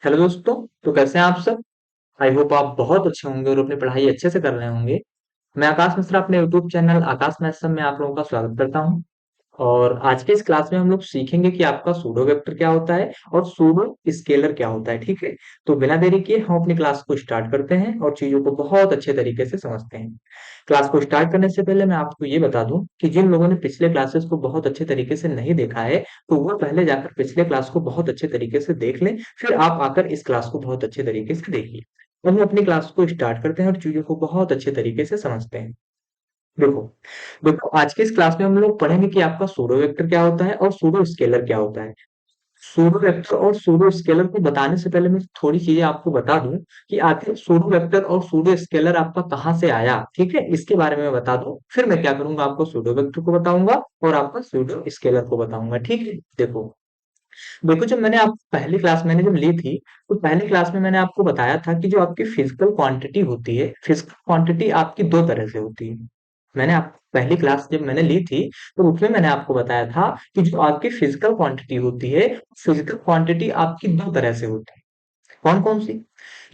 Hello दोस्तों। तो कैसे हैं आप सब? आई होप आप बहुत अच्छे होंगे और अपनी पढ़ाई अच्छे से कर रहे होंगे। मैं आकाश मिश्रा अपने यूट्यूब चैनल आकाश मैथ्स में आप लोगों का स्वागत करता हूं। और आज के इस क्लास में हम लोग सीखेंगे कि आपका सूडो वेक्टर क्या होता है और सूडो स्केलर क्या होता है। ठीक है, तो बिना देरी किए हम अपनी क्लास को स्टार्ट करते हैं और चीजों को बहुत अच्छे तरीके से समझते हैं। क्लास को स्टार्ट करने से पहले मैं आपको ये बता दूं कि जिन लोगों ने पिछले क्लासेस को बहुत अच्छे तरीके से नहीं देखा है, तो वो पहले जाकर पिछले क्लास को बहुत अच्छे तरीके से देख लें, फिर आप आकर इस क्लास को बहुत अच्छे तरीके से देखिए। अब हम अपनी क्लास को स्टार्ट करते हैं और चीजों को बहुत अच्छे तरीके से समझते हैं। देखो देखो आज के इस क्लास में हम लोग पढ़ेंगे कि आपका सूडो वेक्टर क्या होता है और सूडो स्केलर क्या होता है। सूडो वेक्टर और सूडो स्केलर को बताने से पहले मैं थोड़ी चीजें आपको बता दूं कि आखिर सूडो वेक्टर और सूडो स्केलर आपका कहाँ से आया। ठीक है, इसके बारे में बता दूं, फिर मैं क्या करूंगा, आपको सूडो वेक्टर को बताऊंगा और आपका सूडो स्केलर को बताऊंगा। ठीक है, देखो देखो जब मैंने आप पहली क्लास मैंने जब ली थी, तो पहली क्लास में मैंने आपको बताया था कि जो आपकी फिजिकल क्वांटिटी होती है, फिजिकल क्वांटिटी आपकी दो तरह से होती है। मैंने आप पहली क्लास जब मैंने ली थी, तो उसमें मैंने आपको बताया था कि जो आपकी फिजिकल क्वांटिटी होती है, फिजिकल क्वांटिटी आपकी दो तरह से होती है। कौन कौन सी?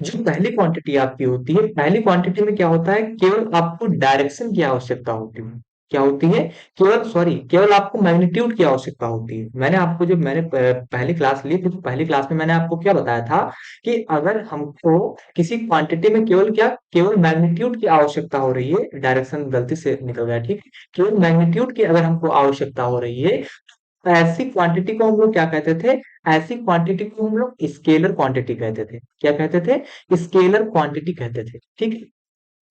जो पहली क्वांटिटी आपकी होती है, पहली क्वांटिटी में क्या होता है, केवल आपको डायरेक्शन की आवश्यकता होती है। क्या होती है? केवल आपको मैग्नीट्यूड की आवश्यकता होती है। मैंने आपको जब मैंने पहली क्लास ली थी, तो पहली क्लास में मैंने आपको क्या बताया था कि अगर हमको किसी क्वांटिटी में केवल मैग्नीट्यूड की आवश्यकता हो रही है, डायरेक्शन गलती से निकल गया। ठीक है, केवल मैग्नीट्यूड की अगर हमको आवश्यकता हो रही है, तो ऐसी क्वांटिटी को हम लोग क्या कहते थे? ऐसी क्वांटिटी को हम लोग स्केलर क्वांटिटी कहते थे। क्या कहते थे? स्केलर क्वांटिटी कहते थे। ठीक है,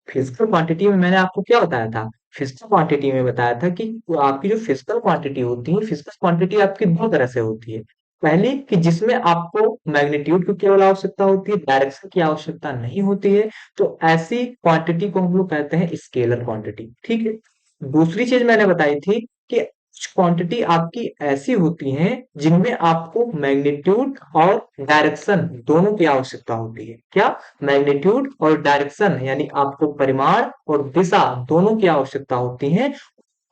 फिजिकल क्वांटिटी में मैंने आपको क्या बताया था? फिजिकल क्वांटिटी में बताया था कि आपकी जो फिजिकल क्वांटिटी होती है, फिजिकल क्वांटिटी आपकी दो तरह से होती है। पहली कि जिसमें आपको मैग्नीट्यूड की केवल आवश्यकता होती है, डायरेक्शन की आवश्यकता नहीं होती है, तो ऐसी क्वांटिटी को हम लोग कहते हैं स्केलर क्वांटिटी। ठीक है, दूसरी चीज मैंने बताई थी कि कुछ क्वांटिटी आपकी ऐसी होती हैं जिनमें आपको मैग्नीट्यूड और डायरेक्शन दोनों की आवश्यकता होती है। क्या? मैग्नीट्यूड और डायरेक्शन, यानी आपको परिमाण और दिशा दोनों की आवश्यकता होती है।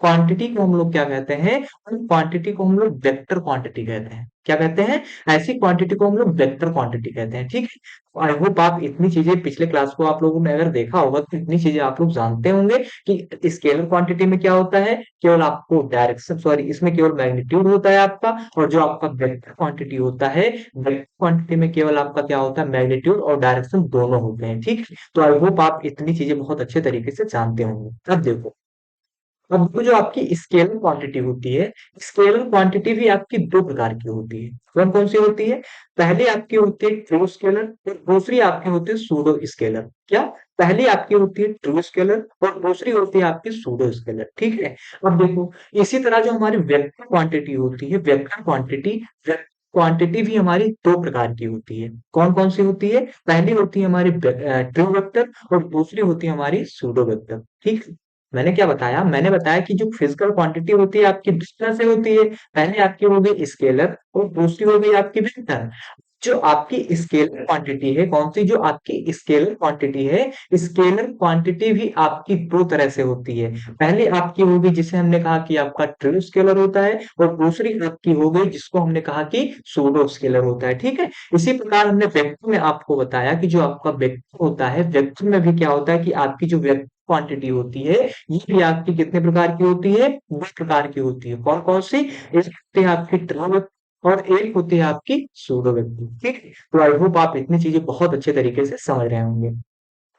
क्वांटिटी को हम लोग क्या कहते हैं? उन क्वांटिटी को हम लोग वेक्टर क्वांटिटी कहते हैं। क्या कहते हैं? ऐसी क्वांटिटी को हम लोग वेक्टर क्वांटिटी कहते हैं। ठीक है, आई होप आप इतनी चीजें पिछले क्लास को आप लोगों ने अगर देखा होगा, तो इतनी चीजें आप लोग जानते होंगे कि स्केलर क्वांटिटी में क्या होता है, केवल आपको डायरेक्शन इसमें केवल मैग्नीट्यूड होता है आपका, और जो आपका वेक्टर क्वांटिटी होता है, वेक्टर क्वांटिटी में केवल आपका क्या होता है, मैग्नीट्यूड और डायरेक्शन दोनों होते हैं। ठीक है, तो आई होप आप इतनी चीजें बहुत अच्छे तरीके से जानते होंगे। अब देखो, अब वो जो आपकी स्केलर क्वांटिटी होती है, स्केलर क्वांटिटी भी आपकी दो प्रकार की होती है। कौन कौन सी होती है? पहली आपकी होती है ट्रू स्केलर और दूसरी आपकी होती है सूडो स्केलर। क्या? पहली आपकी होती है ट्रू स्केलर और दूसरी होती है आपकी सूडो स्केलर। ठीक है, अब देखो, इसी तरह जो हमारी वेक्टर क्वांटिटी होती है, वेक्टर क्वांटिटी भी हमारी दो प्रकार की होती है। कौन कौन सी होती है? पहली होती है हमारी ट्रू वेक्टर और दूसरी होती है हमारी सूडो वेक्टर। ठीक है, मैंने क्या बताया? मैंने बताया कि जो फिजिकल क्वांटिटी होती है आपकी दो तरह से होती है। पहले आपकी हो गई स्केलर और दूसरी हो गई आपकी वेक्टर। जो आपकी स्केलर क्वांटिटी है, कौन सी? जो आपकी स्केलर क्वांटिटी है, स्केलर क्वांटिटी भी आपकी दो तरह से होती है। पहले आपकी होगी जिसे हमने कहा कि आपका ट्रू स्केलर होता है, और दूसरी आपकी हो गई जिसको हमने कहा कि सूडो स्केलर होता है। ठीक है, इसी प्रकार हमने वेक्टर में आपको बताया कि जो आपका वेक्टर होता है, वेक्टर में भी क्या होता है कि आपकी जो वेक्टर क्वांटिटी होती है, ये भी आपकी कितने प्रकार की होती है? दो प्रकार की होती है। कौन कौन सी? एक होती है आपकी ट्रू वेक्टर और एक होती है आपकी सूडो वेक्टर। ठीक है, तो आई होप आप इतनी चीजें बहुत अच्छे तरीके से समझ रहे होंगे।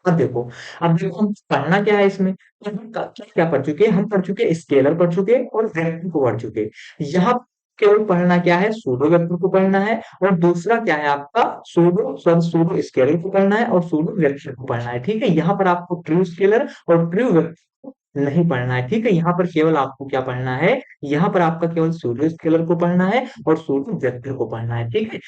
अब देखो हम पढ़ना क्या है इसमें, तो हम क्या क्या पढ़ चुके हैं? हम पढ़ चुके हैं स्केलर पढ़ चुके हैं और वेक्टर को पढ़ चुके हैं। यहाँ केवल पढ़ना क्या है? सूडो वेक्टर को पढ़ना है, और दूसरा क्या है आपका? सूडो स्केलर को पढ़ना है और सूडो वेक्टर को पढ़ना है। ठीक है, यहाँ पर आपको ट्रू स्केलर और ट्रू वेक्टर नहीं पढ़ना है। ठीक है, यहाँ पर केवल आपको क्या पढ़ना है? यहाँ पर आपका केवल सूडो स्केलर को पढ़ना है और सूडो वेक्टर को पढ़ना है। ठीक है,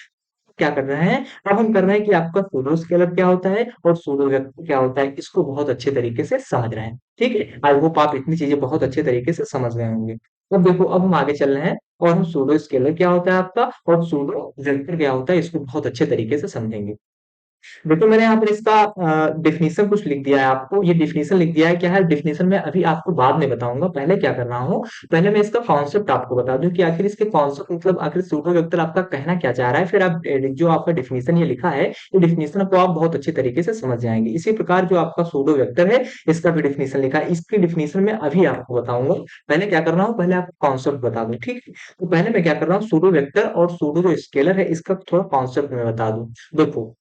क्या कर रहे हैं? अब हम कर रहे हैं कि आपका सूडो स्केलर क्या होता है और सूडो वेक्टर क्या होता है, इसको बहुत अच्छे तरीके से समझ रहे हैं। ठीक है, आई होप आप इतनी चीजें बहुत अच्छे तरीके से समझ गए होंगे। अब देखो, अब हम आगे चल रहे हैं और हम सूडो स्केलर क्या होता है आपका और सूडो वेक्टर क्या होता है, इसको बहुत अच्छे तरीके से समझेंगे। देखो मैंने यहाँ पर इसका डेफिनेशन कुछ लिख दिया है आपको, ये डेफिनेशन लिख दिया है। क्या है डेफिनेशन, में अभी आपको बाद में बताऊंगा, पहले क्या कर रहा हूँ, पहले मैं इसका कॉन्सेप्ट आपको बता दूं कि आखिर इसके कॉन्सेप्ट मतलब आखिर सूडो वेक्टर आपका कहना क्या चाह रहा है, फिर आप जो आपका डेफिनेशन ये लिखा है, ये डेफिनेशन को आप बहुत अच्छे तरीके से समझ जाएंगे। इसी प्रकार जो आपका सूडो वेक्टर है, इसका भी डेफिनेशन लिखा है, इसकी डेफिनेशन में अभी आपको बताऊंगा। पहले क्या कर रहा हूँ, पहले आपको कॉन्सेप्ट बता दूं, ठीक है। तो पहले मैं क्या कर रहा हूँ, सूडो वेक्टर और सूडो जो स्केलर है इसका थोड़ा कॉन्सेप्ट में बता दूं। देखो,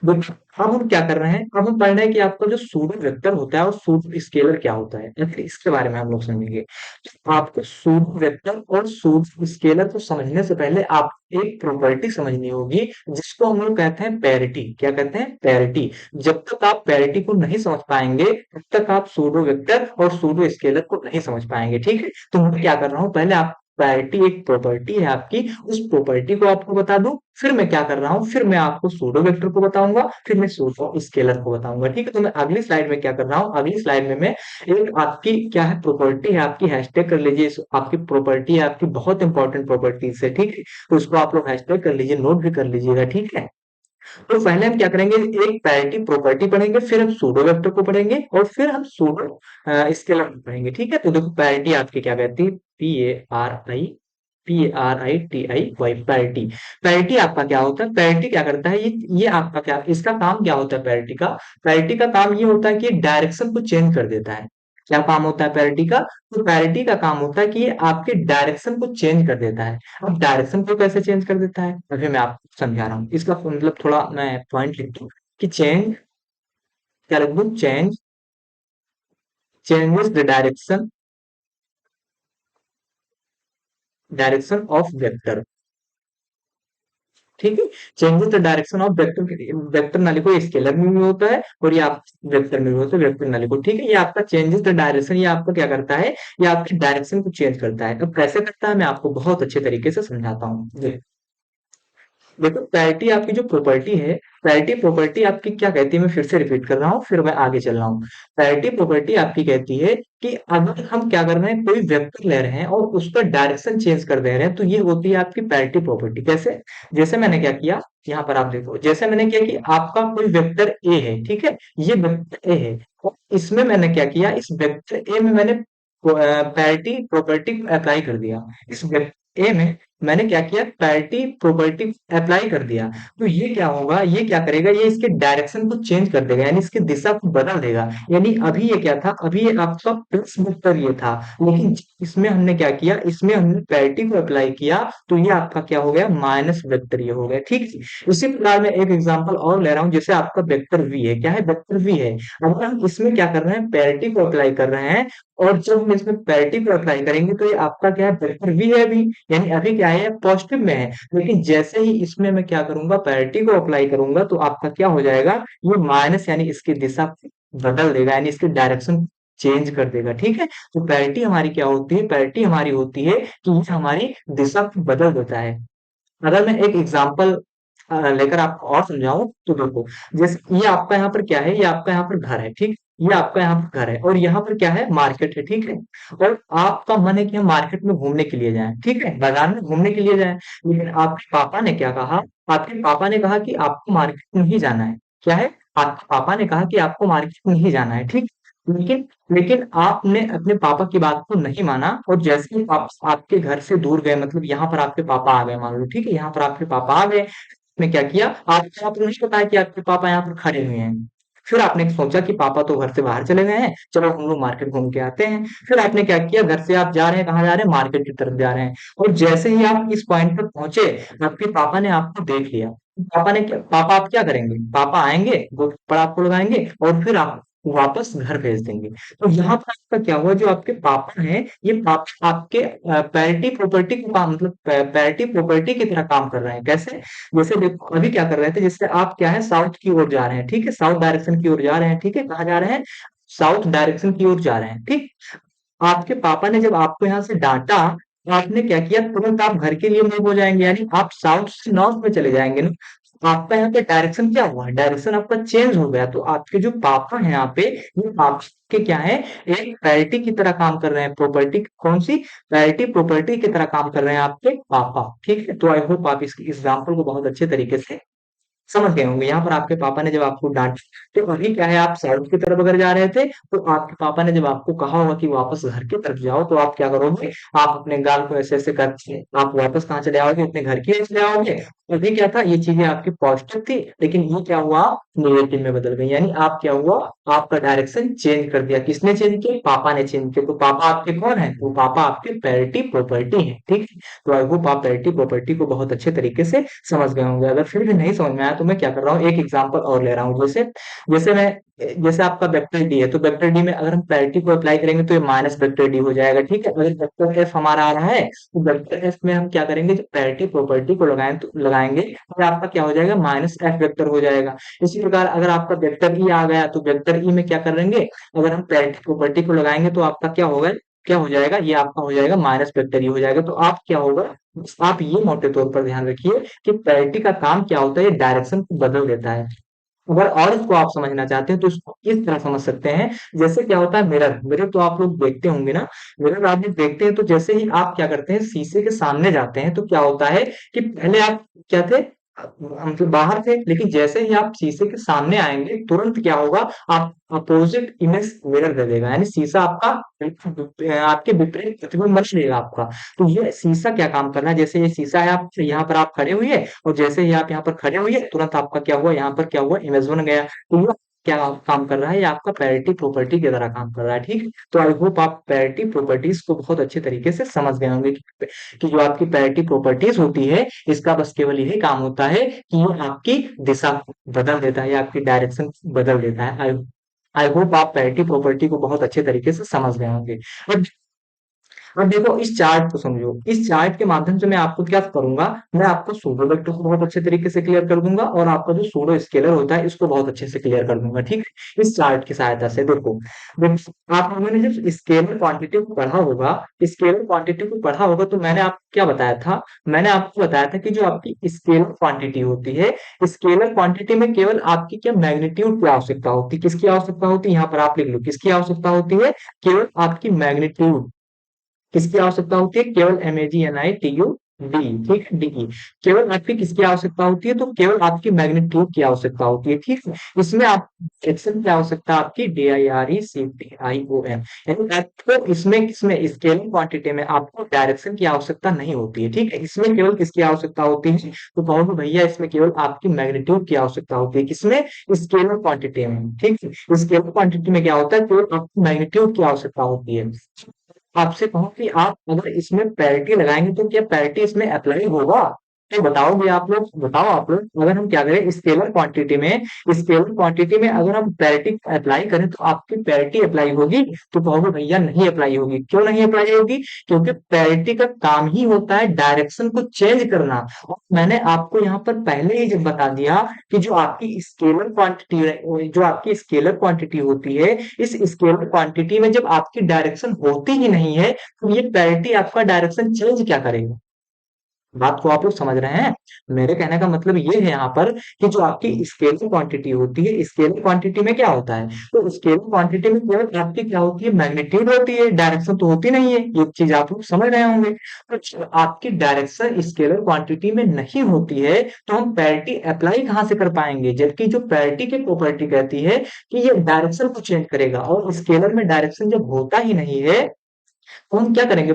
अब हम क्या कर रहे हैं, अब हम पढ़ रहे हैं कि आपका जो सूडो वेक्टर होता है और सूडो स्केलर क्या होता है, या फिर इसके बारे में हम लोग समझेंगे। तो आपको सूडो वेक्टर और सूडो स्केलर को समझने से पहले आप एक प्रॉपर्टी समझनी होगी, जिसको हम लोग कहते हैं पैरिटी। क्या कहते हैं, पैरिटी। जब तक आप पैरिटी को नहीं समझ पाएंगे, तब तक आप सूडो वेक्टर और सूडो स्केलर को नहीं समझ पाएंगे, ठीक है। तो मैं क्या कर रहा हूँ, पहले आप पैरिटी एक प्रॉपर्टी है आपकी, उस प्रॉपर्टी को आपको बता दूं, फिर मैं क्या कर रहा हूँ, फिर मैं आपको सूडो वेक्टर को बताऊंगा, फिर मैं सूडो स्केलर को बताऊंगा, ठीक है। तो मैं अगली स्लाइड में क्या कर रहा हूँ, अगली स्लाइड में मैं एक आपकी क्या है प्रॉपर्टी है आपकी, हैशटैग कर लीजिए आपकी प्रॉपर्टी है आपकी, बहुत इंपॉर्टेंट प्रॉपर्टीज है, ठीक है। तो उसको आप लोग हैशटैग कर लीजिए, नोट भी कर लीजिएगा, ठीक है। तो पहले हम क्या करेंगे, एक पैरिटी प्रॉपर्टी पढ़ेंगे, फिर हम सूडो वेक्टर को पढ़ेंगे, और फिर हम सूडो स्केलर को पढ़ेंगे, ठीक है। तो देखो पैरिटी आपकी क्या कहती है, PARITI, पैरिटी। पैरिटी आपका क्या होता है, पैरिटी क्या करता है, ये आपका क्या, इसका काम क्या होता है पैरिटी का, पैरिटी का काम ये होता है कि डायरेक्शन को चेंज कर देता है। क्या काम होता है पैरिटी का, तो पैरिटी का काम होता है कि ये आपके डायरेक्शन को चेंज कर देता है। अब डायरेक्शन को कैसे चेंज कर देता है, अभी मैं आपको समझा रहा हूँ। इसका मतलब थोड़ा मैं पॉइंट लिख दूं कि चेंज, क्या लिख दूं, changes the direction of vector, ठीक है। Changes the direction of vector, vector ना लिखो, ये स्केलर में भी होता है और ये आप वेक्टर में भी होता है, वेक्टर ना लिखो, ठीक है। ये आपका चेंजेस द डायरेक्शन, ये आपको क्या करता है, ये आपकी डायरेक्शन को चेंज करता है। अब कैसे करता है मैं आपको बहुत अच्छे तरीके से समझाता हूँ। देखो पैरिटी आपकी जो प्रॉपर्टी है, पैरिटी प्रॉपर्टी आपकी क्या कहती है, मैं फिर से रिपीट कर रहा हूँ, फिर मैं आगे चल रहा हूँ। पैरिटी प्रॉपर्टी आपकी कहती है कि अगर हम क्या कर रहे हैं, कोई वेक्टर ले रहे हैं और उसका डायरेक्शन चेंज कर दे रहे हैं, तो ये होती है आपकी पैरिटी प्रॉपर्टी। कैसे, जैसे मैंने क्या किया, यहाँ पर आप देखो, जैसे मैंने किया कि आपका कोई वेक्टर ए है, ठीक है, ये वेक्टर ए है, और इसमें मैंने क्या किया, इस वेक्टर ए में मैंने पैरिटी प्रॉपर्टी अप्लाई कर दिया। इस वेक्टर ए में मैंने क्या किया, पैरिटी प्रॉपर्टी अप्लाई कर दिया। तो ये क्या होगा, ये क्या करेगा, ये इसके डायरेक्शन को चेंज कर देगा, यानी इसकी दिशा को बदल देगा। यानी अभी ये क्या था, अभी ये आपका प्लस वेक्टर ये था, लेकिन इसमें हमने क्या किया, इसमें हमने पैरिटी को अप्लाई किया, तो ये आपका क्या हो गया, माइनस वेक्टर ये हो गया, ठीक है। इसी प्रकार मैं एक एग्जांपल और ले रहा हूँ, जैसे आपका वेक्टर वी है, क्या है, वेक्टर वी है। अगर हम इसमें क्या कर रहे हैं, पैरिटी को अप्लाई कर रहे हैं, और जब हम इसमें पैरिटी को अप्लाई करेंगे, तो ये आपका क्या है, वेक्टर वी है अभी, यानी अभी क्या है, पॉजिटिव में है। लेकिन जैसे ही इसमें मैं क्या करूंगा, पैरिटी को अप्लाई करूंगा, तो आपका क्या हो जाएगा, ये माइनस, यानी इसकी दिशा बदल देगा, यानी इसके डायरेक्शन चेंज कर देगा, ठीक है। तो पैरिटी हमारी क्या होती है, पैरिटी हमारी होती है कि ये हमारी दिशा को बदल देता है। अगर मैं एक एग्जांपल लेकर आपको और समझाऊं, तो देखो, जैसे ये आपका यहाँ पर क्या है, ये आपका यहाँ पर घर है, ठीक। ये आपका यहाँ पर घर है, और यहाँ पर क्या है, मार्केट है, ठीक है। और आपका मन है कि हम मार्केट में घूमने के लिए जाएं, ठीक है, बाजार में घूमने के लिए जाएं। लेकिन आपके पापा ने क्या कहा, आपके पापा ने कहा कि आपको मार्केट में ही जाना है। क्या है, आपके पापा ने कहा कि आपको मार्केट में ही जाना है, ठीक। लेकिन लेकिन आपने अपने पापा की बात को नहीं माना, और जैसे ही आप आपके घर से दूर गए, मतलब यहाँ पर आपके पापा आ गए, मान लो, ठीक है, यहाँ पर आपके पापा आ गए, आपने क्या किया, आपको आपको नहीं पता है कि आपके पापा यहाँ पर खड़े हुए हैं। फिर आपने सोचा कि पापा तो घर से बाहर चले गए हैं, चलो हम लोग मार्केट घूम के आते हैं। फिर आपने क्या किया, घर से आप जा रहे हैं, कहाँ जा रहे हैं, मार्केट की तरफ जा रहे हैं। और जैसे ही आप इस पॉइंट पर पहुंचे, आपके पापा ने आपको देख लिया। पापा आप क्या करेंगे, पापा आएंगे, दो थप्पड़ आपको लगाएंगे, और फिर आप वापस घर भेज देंगे। तो यहाँ पर आपका क्या हुआ, जो आपके पापा हैं, ये पापा आपके पैरिटी प्रॉपर्टी को काम, मतलब पैरिटी प्रॉपर्टी की तरह काम कर रहे हैं। कैसे, जैसे देखो अभी क्या कर रहे थे, जैसे आप क्या है, साउथ की ओर जा रहे हैं, ठीक है, साउथ डायरेक्शन की ओर जा रहे हैं, ठीक है, कहाँ जा रहे हैं, साउथ डायरेक्शन की ओर जा रहे हैं, ठीक। आपके पापा ने जब आपको यहाँ से डांटा, तो आपने क्या किया, तुरंत आप घर के लिए मूव हो जाएंगे, यानी आप साउथ से नॉर्थ में चले जाएंगे ना। तो आपका यहाँ पे डायरेक्शन क्या हुआ, डायरेक्शन आपका चेंज हो गया। तो आपके जो पापा हैं यहाँ पे, ये आपके क्या है, एक पैरिटी की तरह काम कर रहे हैं, प्रॉपर्टी कौन सी, पैरिटी प्रॉपर्टी की तरह काम कर रहे हैं आपके पापा, ठीक है। तो आई होप आप इस एग्जाम्पल को बहुत अच्छे तरीके से समझ गए होंगे। यहाँ पर आपके पापा ने जब आपको डांट, तो अभी क्या है, आप साउथ की तरफ अगर जा रहे थे तो आपके पापा ने जब आपको कहा होगा कि वापस घर की तरफ जाओ, तो आप क्या करोगे, आप अपने गाल को ऐसे ऐसे करके आप वापस कहाँ चले आओगे, अपने घर की ओर चले आओगे। अभी क्या था, ये चीजें आपकी पॉजिटिव थी, लेकिन ये क्या हुआ, नेगेटिव में बदल गई। यानी आप क्या हुआ, आपका डायरेक्शन चेंज कर दिया। किसने चेंज किया, पापा ने चेंज किया। तो पापा आपके कौन है, वो पापा आपके पैरिटी प्रॉपर्टी है, ठीक है। तो आई होप आप पैरिटी प्रॉपर्टी को बहुत अच्छे तरीके से समझ गए होंगे। अगर फिर भी नहीं समझ में आया तो मैं क्या कर रहा हूँ, एक एग्जांपल और ले रहा हूँ। जैसे जैसे मैं जैसे आपका वेक्टर डी है, तो वेक्टर डी में अगर हम पैरिटी को अप्लाई करेंगे तो ये माइनस वेक्टर डी हो जाएगा, ठीक है। अगर वेक्टर एफ हमारा आ रहा है, तो वेक्टर एफ में हम क्या करेंगे, जब पैरिटी प्रॉपर्टी को लगाएंगे तो आपका क्या हो जाएगा, माइनस एफ वेक्टर हो जाएगा। इसी प्रकार अगर आपका वेक्टर ई आ गया, तो वेक्टर ई में क्या करेंगे, अगर हम पैरिटी प्रॉपर्टी को लगाएंगे तो आपका क्या होगा, क्या हो जाएगा, ये आपका हो जाएगा माइनस वेक्टर ई हो जाएगा। तो आप क्या होगा, आप ये मोटे तौर पर ध्यान रखिए कि पैरिटी का काम क्या होता है, ये डायरेक्शन को बदल देता है। अगर और इसको आप समझना चाहते हैं तो इसको इस तरह समझ सकते हैं। जैसे क्या होता है, मिरर मिरर तो आप लोग देखते होंगे ना। मिरर आप जब देखते हैं तो जैसे ही आप क्या करते हैं, शीशे के सामने जाते हैं, तो क्या होता है कि पहले आप क्या थे, मतलब बाहर थे, लेकिन जैसे ही आप शीशे के सामने आएंगे तुरंत क्या होगा, आप अपोजिट इमेज मिरर दे देगा। यानी शीशा आपका आपके विपरीत प्रतिबिंब बन देगा आपका। तो ये शीशा क्या काम कर रहा है, जैसे ये शीशा है, आप यहाँ पर आप खड़े हुए, और जैसे ही आप यहाँ पर खड़े हुए तुरंत आपका क्या हुआ, यहाँ पर क्या हुआ, इमेज बन गया। तो ये क्या काम कर रहा है, ये आपका पैरिटी प्रॉपर्टी की तरह काम कर रहा है, ठीक है। तो आई होप आप पैरिटी प्रॉपर्टीज को बहुत अच्छे तरीके से समझ गए होंगे कि जो आपकी पैरिटी प्रॉपर्टीज होती है, इसका बस केवल यही काम होता है कि ये आपकी दिशा बदल देता है या आपकी डायरेक्शन बदल देता है। आई आई होप आप पैरिटी प्रॉपर्टी को बहुत अच्छे तरीके से समझ गए होंगे। और अब देखो इस चार्ट को समझो, इस चार्ट के माध्यम से मैं आपको क्या करूंगा, मैं आपको सूडो वेक्टर को बहुत अच्छे तरीके से क्लियर कर दूंगा, और आपका जो सूडो स्केलर होता है इसको बहुत अच्छे से क्लियर कर दूंगा, ठीक है। इस चार्ट की सहायता से आप लोगों ने जब स्केलर क्वांटिटी को पढ़ा होगा, स्केलर क्वांटिटी को पढ़ा होगा, तो मैंने आपको क्या बताया था, मैंने आपको बताया था कि जो आपकी स्केलर क्वांटिटी होती है, स्केलर क्वांटिटी में केवल आपकी क्या मैग्नीट्यूड की आवश्यकता होती है, किसकी आवश्यकता होती है, यहाँ पर आप लिख लो किसकी आवश्यकता होती है, केवल आपकी मैग्नीट्यूड। किसकी आवश्यकता होती है, केवल MAGNITUD, ठीक है, DE। केवल आपकी किसकी आवश्यकता होती है, तो केवल आपकी मैग्नीट्यूड की आवश्यकता होती है, ठीक है। इसमें आप एक्शन की आवश्यकता आपकी DIRECTION, यानी आपको इसमें किसमें स्केलिंग क्वांटिटी में आपको डायरेक्शन की आवश्यकता नहीं होती है, ठीक है। इसमें केवल किसकी आवश्यकता होती है, तो कहोगे भैया इसमें केवल आपकी मैग्नीट्यूड की आवश्यकता होती है, किसमें, स्केलर क्वांटिटी में, ठीक है। स्केलर क्वांटिटी में क्या होता है, केवल आपकी मैग्नीट्यूड की आवश्यकता होती है। आपसे कहूँ कि आप अगर इसमें पैरिटी लगाएंगे तो क्या पैरिटी इसमें अप्लाई होगा, तो बताओगे आप लोग, बताओ आप लोग। अगर हम क्या करें, स्केलर क्वांटिटी में अगर हम पैरिटी अप्लाई करें तो आपकी पैरिटी अप्लाई होगी, तो कहोगे भैया नहीं अप्लाई होगी। क्यों नहीं अप्लाई होगी, क्योंकि पैरिटी का काम ही होता है डायरेक्शन को चेंज करना। और मैंने आपको यहाँ पर पहले ही जब बता दिया कि जो आपकी स्केलर क्वांटिटी होती है, इस स्केलर क्वांटिटी में जब आपकी डायरेक्शन होती ही नहीं है, तो ये पैरिटी आपका डायरेक्शन चेंज क्या करेगा। बात को आप लोग समझ रहे हैं। मेरे कहने का मतलब ये है यहाँ पर कि जो आपकी स्केलर क्वांटिटी होती है, स्केलर क्वांटिटी में क्या होता है, तो स्केलर क्वांटिटी में केवल आपकी क्या होती है, मैग्नीट्यूड होती है, डायरेक्शन तो होती नहीं है। ये चीज आप लोग समझ रहे होंगे। तो आपकी डायरेक्शन स्केलर क्वांटिटी में नहीं होती है, तो हम पैरिटी अप्लाई कहाँ से कर पाएंगे, जबकि जो पैरिटी की प्रॉपर्टी कहती है कि ये डायरेक्शन को चेंज करेगा, और स्केलर में डायरेक्शन जब होता ही नहीं है, तो हम क्या करेंगे,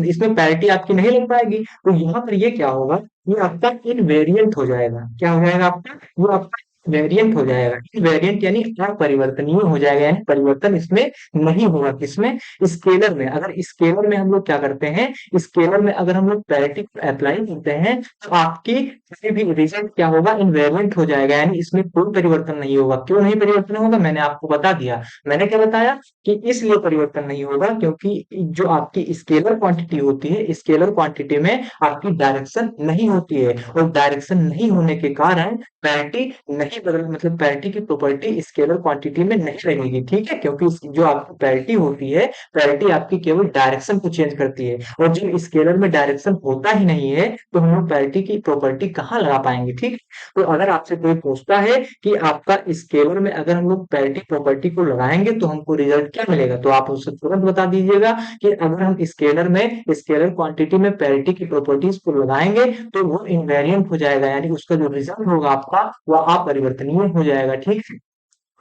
इसमें पैरिटी आपकी नहीं लग पाएगी। तो यहाँ पर ये क्या होगा, ये आपका इनवेरिएंट हो जाएगा। क्या हो जाएगा आपका, वो आपका वेरिएंट हो जाएगा। इनवेरिएंट यानी अपरिवर्तनीय हो जाएगा, यानी परिवर्तन इसमें नहीं होगा। किसमें, स्केलर में। अगर स्केलर में हम लोग क्या करते हैं, स्केलर में अगर हम लोग पैरिटी अप्लाई करते हैं, तो आपकी किसी भी रिजल्ट क्या होगा, इनवेरिएंट हो जाएगा, यानी इसमें कोई परिवर्तन नहीं होगा। क्यों नहीं परिवर्तन होगा, मैंने आपको बता दिया। मैंने क्या बताया कि इसलिए परिवर्तन नहीं होगा क्योंकि जो आपकी स्केलर क्वांटिटी होती है, स्केलर क्वांटिटी में आपकी डायरेक्शन नहीं होती है, और डायरेक्शन नहीं होने के कारण पैरिटी नहीं बदल मतलब पैरिटी की प्रॉपर्टी स्केलर क्वांटिटी में नहीं लगेगी, ठीक है? क्योंकि जो आपकी पैरिटी होती है, पैरिटी आपकी केवल डायरेक्शन को चेंज करती है, और जब स्केलर में डायरेक्शन होता ही नहीं है तो हम लोग पैरिटी की प्रॉपर्टी कहाँ लगा पाएंगे, ठीक है? तो अगर आपसे कोई पूछता है कि आपका स्केलर में अगर हम लोग पैरिटी प्रॉपर्टी को लगाएंगे तो हमको रिजल्ट क्या मिलेगा, तो आप उससे तुरंत बता दीजिएगा कि अगर हम स्केलर में स्केलर क्वांटिटी में पैरिटी की प्रॉपर्टीज को लगाएंगे तो वो इनवेरिएंट हो जाएगा, यानी उसका जो रिजल्ट होगा आपका वो अपरिवर्तनीय हो जाएगा, ठीक है?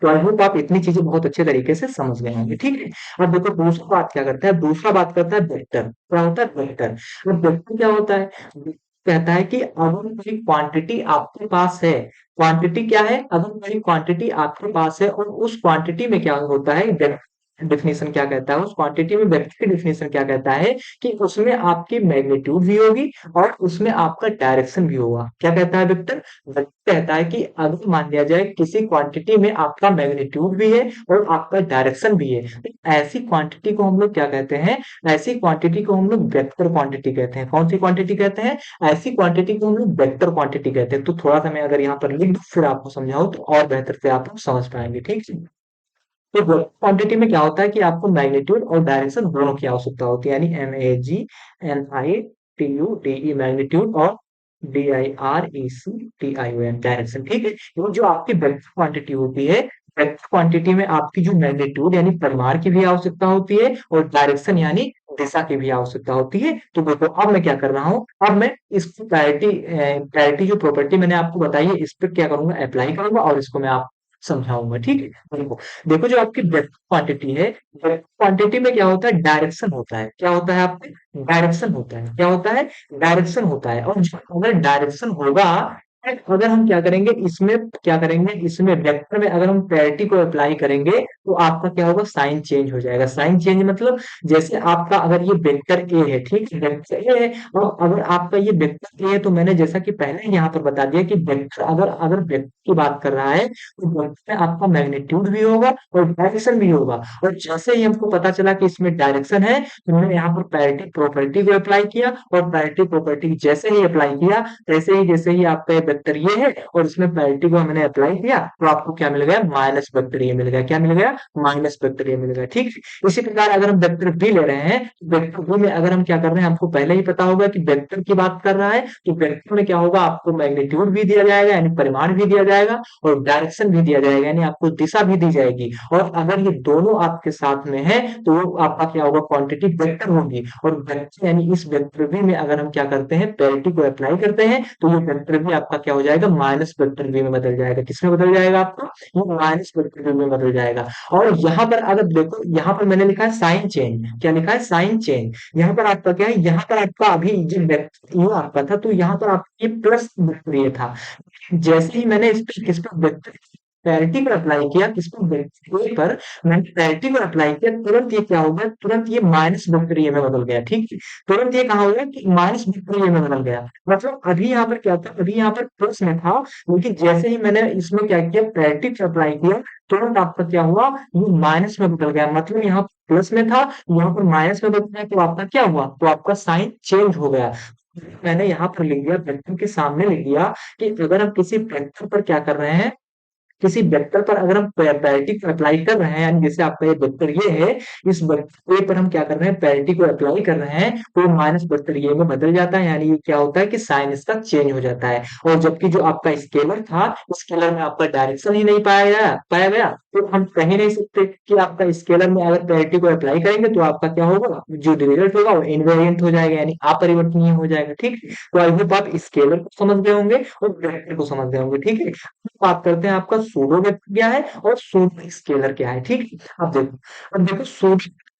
तो आई होप आप इतनी चीजें बहुत अच्छे तरीके से समझ गए होंगे, ठीक है? अब देखो दूसरा बात क्या करता है, दूसरा बात करता है वेक्टर। क्या होता है? वेक्टर। अब वेक्टर क्या होता है? कहता है कि अगर कोई क्वांटिटी आपके पास है, क्वांटिटी क्या है, अगर कोई क्वांटिटी आपके पास है और उस क्वांटिटी में क्या होता है, डेफिनेशन क्या कहता है, उस क्वांटिटी में वेक्टर की डेफिनेशन क्या कहता है कि उसमें आपकी मैग्नीट्यूड भी होगी और उसमें आपका डायरेक्शन भी होगा। क्या कहता है वेक्टर? वेक्टर कहता है कि अगर मान लिया जाए किसी क्वांटिटी में आपका मैग्नीट्यूड भी है और आपका डायरेक्शन भी है, तो ऐसी क्वांटिटी को हम लोग क्या कहते हैं, ऐसी क्वांटिटी को हम लोग वेक्टर क्वांटिटी कहते हैं। कौन सी क्वांटिटी कहते हैं? ऐसी क्वांटिटी को हम लोग वेक्टर क्वांटिटी कहते हैं। तो थोड़ा सा मैं अगर यहाँ पर लिख दूं फिर आपको समझाऊं तो और बेहतर से आप लोग समझ पाएंगे, ठीक है? तो क्वांटिटी में क्या होता है कि आपको मैग्नीट्यूड और डायरेक्शन दोनों की आवश्यकता होती है, यानी MAGNITUDE मैग्नीट्यूड और DIRECTION डायरेक्शन, ठीक है? वो जो आपकी वेक्टर क्वांटिटी होती है, वेक्टर क्वांटिटी में आपकी जो मैग्नीट्यूड यानी परिमाण की भी आवश्यकता होती है और डायरेक्शन यानी दिशा की भी आवश्यकता होती है। तो देखो अब मैं क्या कर रहा हूँ, अब मैं इस प्रायोरिटी जो प्रॉपर्टी मैंने आपको बताई है इस पर क्या करूंगा, अप्लाई करूंगा और इसको मैं आप समझाऊंगा, ठीक है? देखो, देखो जो आपकी वेक्टर क्वांटिटी है, वेक्टर क्वांटिटी में क्या होता है, डायरेक्शन होता है। क्या होता है आपके? डायरेक्शन होता है। क्या होता है? डायरेक्शन होता है। और अगर डायरेक्शन होगा, अगर हम क्या करेंगे इसमें, क्या करेंगे इसमें वेक्टर में अगर हम पैरिटी को अप्लाई करेंगे तो आपका क्या होगा, साइन चेंज हो जाएगा। साइन चेंज मतलब जैसे आपका अगर ये वेक्टर ए है, ठीक है, वेक्टर ए है, और अगर आपका ये वेक्टर ए है तो मैंने जैसा कि पहले ही यहाँ पर बता दिया कि वेक्टर अगर अगर वेक्टर की बात कर रहा है तो वेक्टर में आपका मैग्नीट्यूड भी होगा और डायरेक्शन भी होगा। और जैसे ही हमको पता चला कि इसमें डायरेक्शन है तो हमने यहाँ पर पैरिटी प्रॉपर्टी को अप्लाई किया, और पैरिटी प्रॉपर्टी जैसे ही अप्लाई किया, जैसे ही आपका ये वेक्टर ये है और इसमें पैरिटी को हमने अप्लाई किया तो आपको क्या मिल गया, माइनस वेक्टर ये मिल गया। क्या मिल गया? माइनस वेक्टर ये मिल गया, ठीक है? इसी प्रकार अगर हम वेक्टर बी ले रहे हैं तो वेक्टर बी में अगर हम क्या कर रहे हैं, हमको पहले ही पता होगा कि वेक्टर की बात कर रहा है तो वेक्टर में क्या होगा, आपको मैग्नीट्यूड भी दिया जाएगा यानी परिमाण भी दिया जाएगा और डायरेक्शन भी दिया जाएगा यानी आपको दिशा भी दी जाएगी। और अगर ये दोनों आपके साथ में है तो वो आपका क्या होगा, क्वांटिटी वेक्टर होगी। और वेक्टर यानी इस वेक्टर बी में अगर हम क्या करते हैं, पैरिटी को अप्लाई करते हैं तो ये वेक्टर बी आपका क्या हो जाएगा, माइनस वेक्टर बी में बदल जाएगा। किसमें बदल जाएगा आपका? ये माइनस वेक्टर बी में बदल जाएगा। और यहाँ पर अगर देखो, यहाँ पर मैंने लिखा है साइन चेंज। क्या लिखा है? Sign change. यहाँ पर आपका क्या है, यहाँ पर आपका अभी जो वेक्टर ये आपका था तो यहाँ पर आपका ये प्लस वेक्टर ये था। जैसे ही मैंने इस पे वेक्टर पैरिटी पर अप्लाई किया, किस पर, वेक्टर ए पर मैंने पैरिटी पर अप्लाई किया, तुरंत ये क्या हो गया, तुरंत ये माइनस वेक्टर ए में बदल गया, ठीक है? तुरंत ये कहा हो गया कि माइनस वेक्टर ए में बदल गया। मतलब अभी यहाँ पर क्या था, अभी यहाँ पर प्लस में था, लेकिन जैसे ही मैंने इसमें क्या किया, पैरिटी पर अप्लाई किया, तुरंत आपका क्या हुआ, ये माइनस में बदल गया। मतलब यहाँ प्लस में था, यहाँ पर माइनस में बदल गया, तो आपका क्या हुआ, तो आपका साइन चेंज हो गया। मैंने यहाँ पर लिख दिया, वेक्टर के सामने लिख दिया कि अगर हम किसी वेक्टर पर क्या कर रहे हैं, किसी वेक्टर पर अगर हम पैरिटी को अप्लाई कर रहे हैं, यानी जैसे आपका ये वेक्टर ये है, इस वेक्टर ए पर हम क्या कर रहे हैं, पैरिटी को अप्लाई कर रहे हैं तो माइनस वेक्टर ये में बदल जाता है, यानी ये क्या होता है कि साइन इसका चेंज हो जाता है। और जबकि जो आपका स्केलर था, स्केलर में आपका डायरेक्शन ही नहीं पाया गया, तो हम कह ही नहीं सकते कि आपका स्केलर में अगर पैरिटी को अप्लाई करेंगे तो आपका क्या होगा, जो रिजल्ट होगा वो इनवेरिएंट हो जाएगा यानी अपरिवर्तनीय हो जाएगा, ठीक है? तो आई होप आप स्केलर को समझ गए होंगे और वेक्टर को समझ गए होंगे, ठीक है? बात करते हैं आपका सूडो वेक्टर क्या है और सूडो स्केलर क्या है, ठीक है? अब देखो सूडो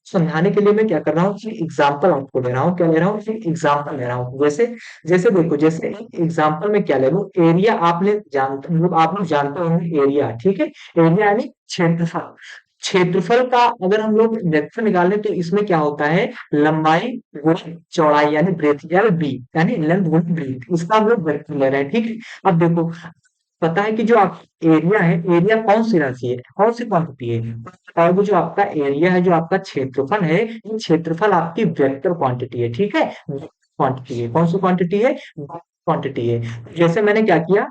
समझाने के लिए मैं क्या कर रहा हूँ, एग्जाम्पल आपको ले रहा हूँ। क्या ले रहा हूँ? एग्जाम्पल ले रहा हूँ। जैसे जैसे देखो, जैसे एग्जाम्पल में क्या ले लूँ, एरिया आपने जानते मतलब आप लोग जानते होंगे एरिया, ठीक है? एरिया यानी क्षेत्रफल। क्षेत्रफल का अगर हम लोग वेक्टर निकालें तो इसमें क्या होता है, लंबाई गुणा चौड़ाई यानी ब्रेथ यानी बी, यानी लेंथ गुणा ब्रेथ, इसका हम लोग वेक्टर ले रहे हैं, ठीक है? अब देखो, पता है कि जो आप एरिया है, एरिया कौन सी राशि है, कौन सी क्वांटिटी है, और वो जो आपका एरिया है, जो आपका क्षेत्रफल है, ये क्षेत्रफल आपकी वेक्टर क्वांटिटी है, ठीक है? क्वांटिटी है, कौन सी क्वांटिटी है, क्वांटिटी है। जैसे मैंने क्या किया,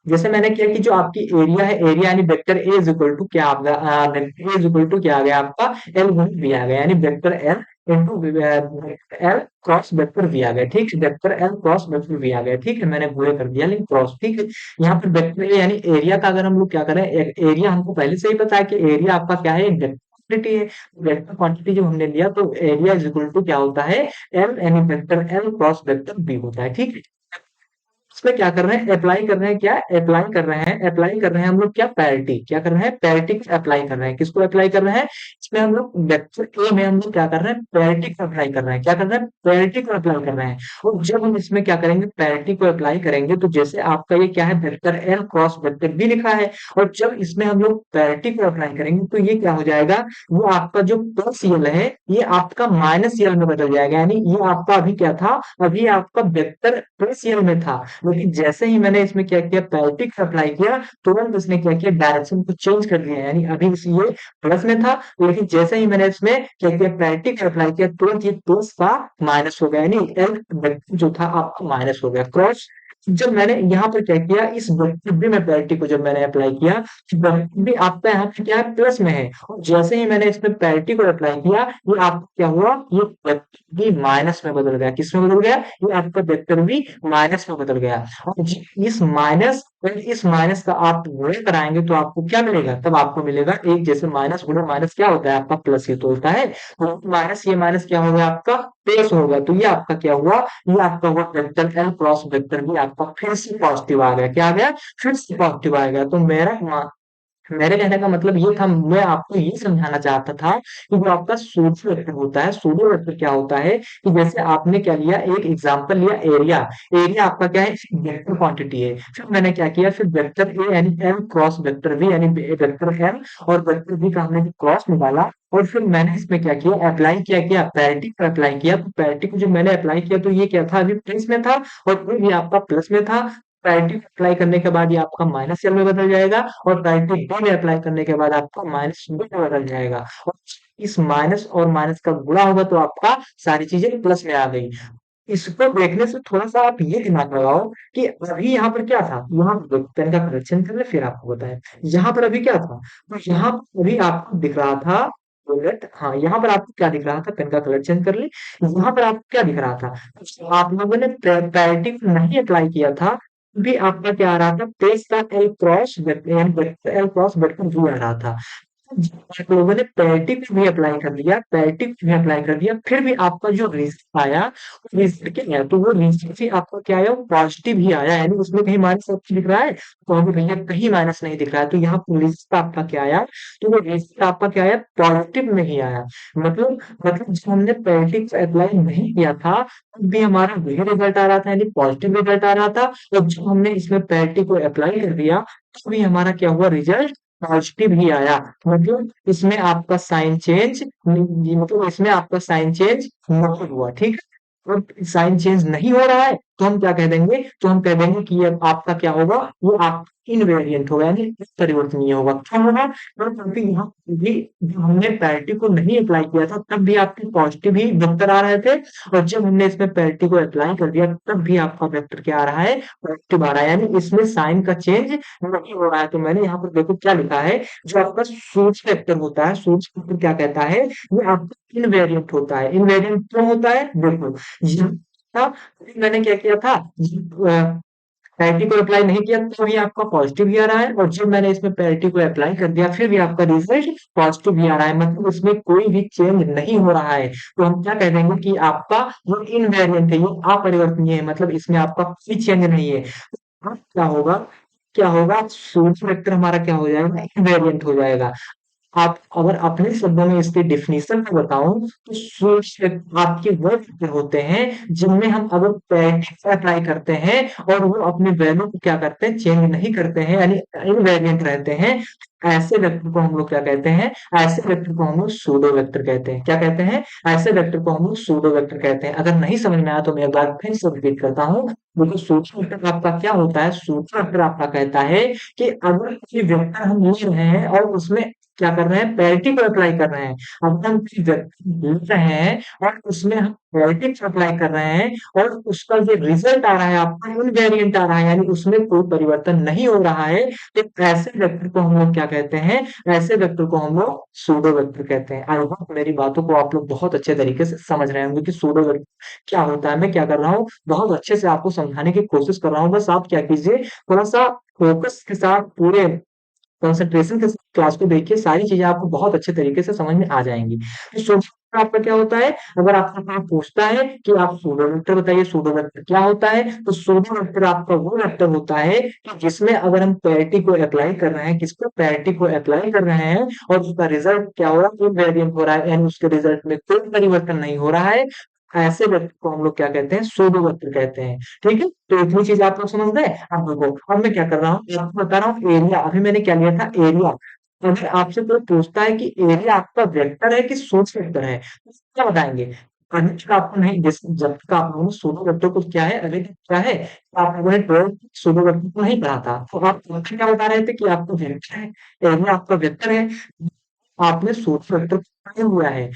जैसे मैंने किया कि जो आपकी एरिया है, एरिया यानी vector A is equal to क्या आ गया, vector A is equal to क्या आ गया आपका, एल गुणित बी आ गया, यानी vector L into L cross vector B आ गया, ठीक है, vector L cross vector B आ गया, ठीक है, मैंने पूरे कर दिया लेकिन क्रॉस, ठीक है। यहाँ पर वेक्टर ए यानी एरिया का अगर हम लोग क्या करें, एरिया हमको पहले से ही पता है कि एरिया आपका क्या है, वेक्टर क्वांटिटी है। वेक्टर क्वांटिटी जब हमने लिया तो एरिया इज इक्वल टू क्या होता है, एल यानी vector L cross vector B होता है, ठीक है। इसमें क्या कर रहे हैं, अप्लाई कर रहे हैं, क्या अप्लाई कर रहे हैं, अप्लाई कर रहे हैं हम लोग, क्या पैरिटी, क्या कर रहे हैं, पैरिटी को अप्लाई कर रहे हैं, किसको अप्लाई कर रहे हैं, इसमें हम लोग वेक्टर ए में हम लोग क्या कर रहे हैं, पैरिटी को अप्लाई कर रहे हैं, क्या कर रहे हैं, पैरिटी को अप्लाई कर रहे हैं। और जब हम इसमें क्या करेंगे, पैरिटी को अप्लाई करेंगे तो जैसे आपका ये क्या है, vector L cross vector B लिखा है, और जब इसमें हम लोग पैरिटी को अप्लाई करेंगे तो ये क्या हो जाएगा, वो आपका जो प्लस यल है ये आपका माइनस यल में बदल जाएगा, यानी ये आपका अभी क्या था, अभी आपका वेक्टर प्लस यल में था, लेकिन जैसे ही मैंने इसमें क्या किया, पैरेटिक अप्लाई किया, तुरंत इसने क्या किया, डायरेक्शन को चेंज कर दिया, यानी अभी ये प्लस में था, लेकिन जैसे ही मैंने इसमें क्या किया, पैरेटिक अप्लाई किया, तुरंत ये प्लस का माइनस हो गया, यानी एल जो था आपका माइनस हो गया, क्रॉस। जब मैंने यहाँ पर क्या किया, इस वेक्टर बी में पैरिटी को जब मैंने अप्लाई किया, वेक्टर बी आपका यहाँ पे क्या है, प्लस में है, और जैसे ही मैंने इसमें पैरिटी को अप्लाई किया, ये आपका क्या हुआ, ये वेक्टर बी माइनस में बदल गया, किसमें बदल गया, ये आपका वेक्टर बी माइनस में बदल गया। और इस माइनस का आप गुणा कराएंगे तो आपको क्या मिलेगा, तब आपको मिलेगा एक, जैसे माइनस गुणा माइनस क्या होता है आपका, प्लस ही तो होता है, तो माइनस ये माइनस क्या होगा आपका, प्लस होगा, तो ये आपका क्या हुआ, ये आपका हुआ वेक्टर एल क्रॉस वेक्टर भी आपका फिर से पॉजिटिव आ गया, क्या आ गया, फिर से पॉजिटिव आ गया। तो मेरे कहने का मतलब ये था, मैं आपको ये समझाना चाहता था कि जो आपका सूडो वेक्टर होता है, सूडो वेक्टर क्या होता है, कि जैसे आपने क्या लिया, एक एग्जांपल लिया, एरिया, एरिया आपका क्या है, वेक्टर क्वांटिटी है, फिर मैंने क्या किया, फिर वेक्टर ए यानी एम क्रॉस वेक्टर बी यानी वेक्टर एम और वेक्टर बी का हमने क्रॉस निकाला, और फिर मैंने इसमें क्या किया, अप्लाई किया, क्या पैरिटी पर अप्लाई किया, तो पैरिटी को जब मैंने अप्लाई किया तो ये क्या था, अभी प्लस में था, और फिर ये आपका प्लस में था, पैरिटी अप्लाई करने के बाद ये आपका माइनस यल में बदल जाएगा, और पैरिटी बी में अप्लाई करने के बाद आपका माइनस बी में बदल जाएगा, और इस माइनस और माइनस का गुणा होगा तो आपका सारी चीजें प्लस में आ गई। इसको देखने से थोड़ा सा आप ये दिमाग लगाओ कि अभी यहाँ पर क्या था, यहाँ पेन का करेक्शन कर ले फिर आपको बताएं, यहाँ पर अभी क्या था, तो यहाँ पर अभी आपको दिख रहा था बुलेट, हाँ यहाँ पर आपको क्या दिख रहा था, पेन का कलर चेंज कर ले, यहाँ पर आपको क्या दिख रहा था, तो आप लोगों ने पैरेटिव नहीं अप्लाई किया था, भी आपका क्या आ रहा था, पेज का L cross L cross vector भी आ रहा था। आप लोगों ने पैरेटिव भी अप्लाई कर लिया, पैरेटिव भी अप्लाई कर दिया, फिर भी आपका जो रिजल्ट आया, रिजल्ट क्या है, तो वो रिजल्ट भी आपका क्या आया, वो पॉजिटिव ही आया, यानी उसमें कहीं माइनस दिख रहा है, तो अभी भैया कहीं माइनस नहीं दिख रहा है, तो यहाँ रिजल्ट आपका क्या आया, तो वो रिजल्ट आपका क्या आया, पॉजिटिव में ही आया। मतलब जब हमने पैरेटिव अप्लाई नहीं किया था तब भी हमारा वही रिजल्ट आ रहा था, यानी पॉजिटिव रिजल्ट आ रहा था, और जब हमने इसमें पैरेटिव को अप्लाई कर दिया तो भी हमारा क्या हुआ, रिजल्ट पॉजिटिव ही आया। मतलब इसमें आपका साइन चेंज, मतलब इसमें आपका साइन चेंज नहीं हुआ, ठीक है। और साइन चेंज नहीं हो रहा है तो हम क्या कह देंगे, तो हम कह देंगे कि ये आपका क्या होगा, वो आप इनवेरिएंट होगा, यानी परिवर्तनीय होगा, क्या होगा, क्योंकि यहाँ भी जब हमने पैरिटी को नहीं अप्लाई किया था तब भी आपके पॉजिटिव ही वेक्टर आ रहे थे, और जब हमने इसमें पैरिटी को अप्लाई कर दिया तब भी आपका वेक्टर क्या आ रहा है, पॉजिटिव आ रहा है, यानी इसमें साइन का चेंज नहीं हो रहा है। तो मैंने यहाँ पर देखो क्या लिखा है, जो आपका सोर्स वेक्टर होता है, सोर्स वेक्टर क्या कहता है, ये आपका इनवेरिएंट होता है। इनवेरिएंट क्यों होता है, देखो यहाँ था, मैंने क्या किया था, पैरिटी को अप्लाई नहीं किया तो भी आपका पॉजिटिव ही आ रहा है, और जब मैंने इसमें पैरिटी को अप्लाई कर दिया फिर भी आपका रिजल्ट पॉजिटिव ही आ रहा है, मतलब इसमें कोई भी चेंज नहीं हो रहा है। तो हम क्या कह देंगे कि आपका वो इनवेरिएंट है, ये अपरिवर्तनीय है, मतलब इसमें आपका कोई चेंज नहीं है। अब क्या होगा, सोर्स वेक्टर हमारा क्या हो जाएगा, इनवेरिएंट हो जाएगा। आप अगर अपने शब्दों में इसके डेफिनेशन में बताऊं तो सोर्स आपके वो वेक्टर होते हैं जिनमें हम अगर पैरेटिव अप्लाई करते हैं और वो अपने वैल्यू को क्या करते हैं, चेंज नहीं करते हैं, यानी इनवेरिएंट रहते हैं, ऐसे वेक्टर को हम लोग क्या कहते हैं, ऐसे वेक्टर को हम लोग सूडो वेक्टर कहते हैं, क्या कहते हैं, ऐसे वेक्टर को हम लोग सूडो वेक्टर कहते हैं। अगर नहीं समझ में आया तो मैं एक बार फिर से रिपीट करता हूँ, देखो सूक्ष्म वेक्टर आपका क्या होता है, सूक्ष्म वेक्टर आपका कहता है कि अगर कोई वेक्टर हम ले रहे हैं और उसमें क्या कर रहे हैं, पैरिटी को अप्लाई कर रहे हैं। अब हम किसी व्यक्ति लिख रहे हैं और उसमें हम पैरिटी को अप्लाई कर रहे हैं और उसका जो रिजल्ट आ रहा है आपका इनवेरिएंट आ रहा है, यानी उसमें कोई परिवर्तन नहीं हो रहा है, तो ऐसे वेक्टर को हम लोग क्या कहते हैं, ऐसे वेक्टर को हम लोग सूडो वेक्टर कहते हैं। आई होप मेरी बातों को आप लोग बहुत अच्छे तरीके से समझ रहे होंगे कि सूडो वेक्टर क्या होता है। मैं क्या कर रहा हूँ, बहुत अच्छे से आपको समझाने की कोशिश कर रहा हूँ। बस आप क्या कीजिए, थोड़ा सा फोकस के साथ पूरे कंसंट्रेशन के साथ क्लास को देखिए, सारी चीजें आपको बहुत अच्छे तरीके से समझ में आ जाएंगी। तो सूडो आपका क्या होता है, अगर आपसे कोई पूछता है कि आप सूडो वेक्टर बताइए, सूडो वेक्टर क्या होता है, तो सूडो वेक्टर आपका वो वेक्टर होता है कि जिसमें अगर हम पैरिटी को अप्लाई कर रहे हैं, किसको, पैरिटी को अप्लाई कर रहे हैं और उसका रिजल्ट क्या हो रहा है, इनवेरिएंट हो रहा है, यानी उसके रिजल्ट में कोई परिवर्तन नहीं हो रहा है, ऐसे वेक्टर को हम लोग क्या कहते हैं, सूडो वेक्टर कहते हैं। ठीक है, तो इतनी चीज आप लोग समझ गए। अब देखो, अब मैं क्या कर रहा हूँ, आपको बता रहा हूँ एरिया। अभी मैंने क्या लिया था, एरिया। अगर आपसे कोई पूछता है कि एरिया आपका वेक्टर है कि सोर्स वेक्टर है, तो क्या बताएंगे। अभी तक आपको नहीं, जब तक आप लोगों ने सूडो वेक्टर को क्या है, अभी तक क्या है, आप लोगों ने 12 सूडो वेक्टर को नहीं पढ़ा था, तो आप क्या बता रहे थे कि आपका वेक्टर है, एरिया आपका वेक्टर है। आपने सूडो वेक्टर पढ़ा हुआ है,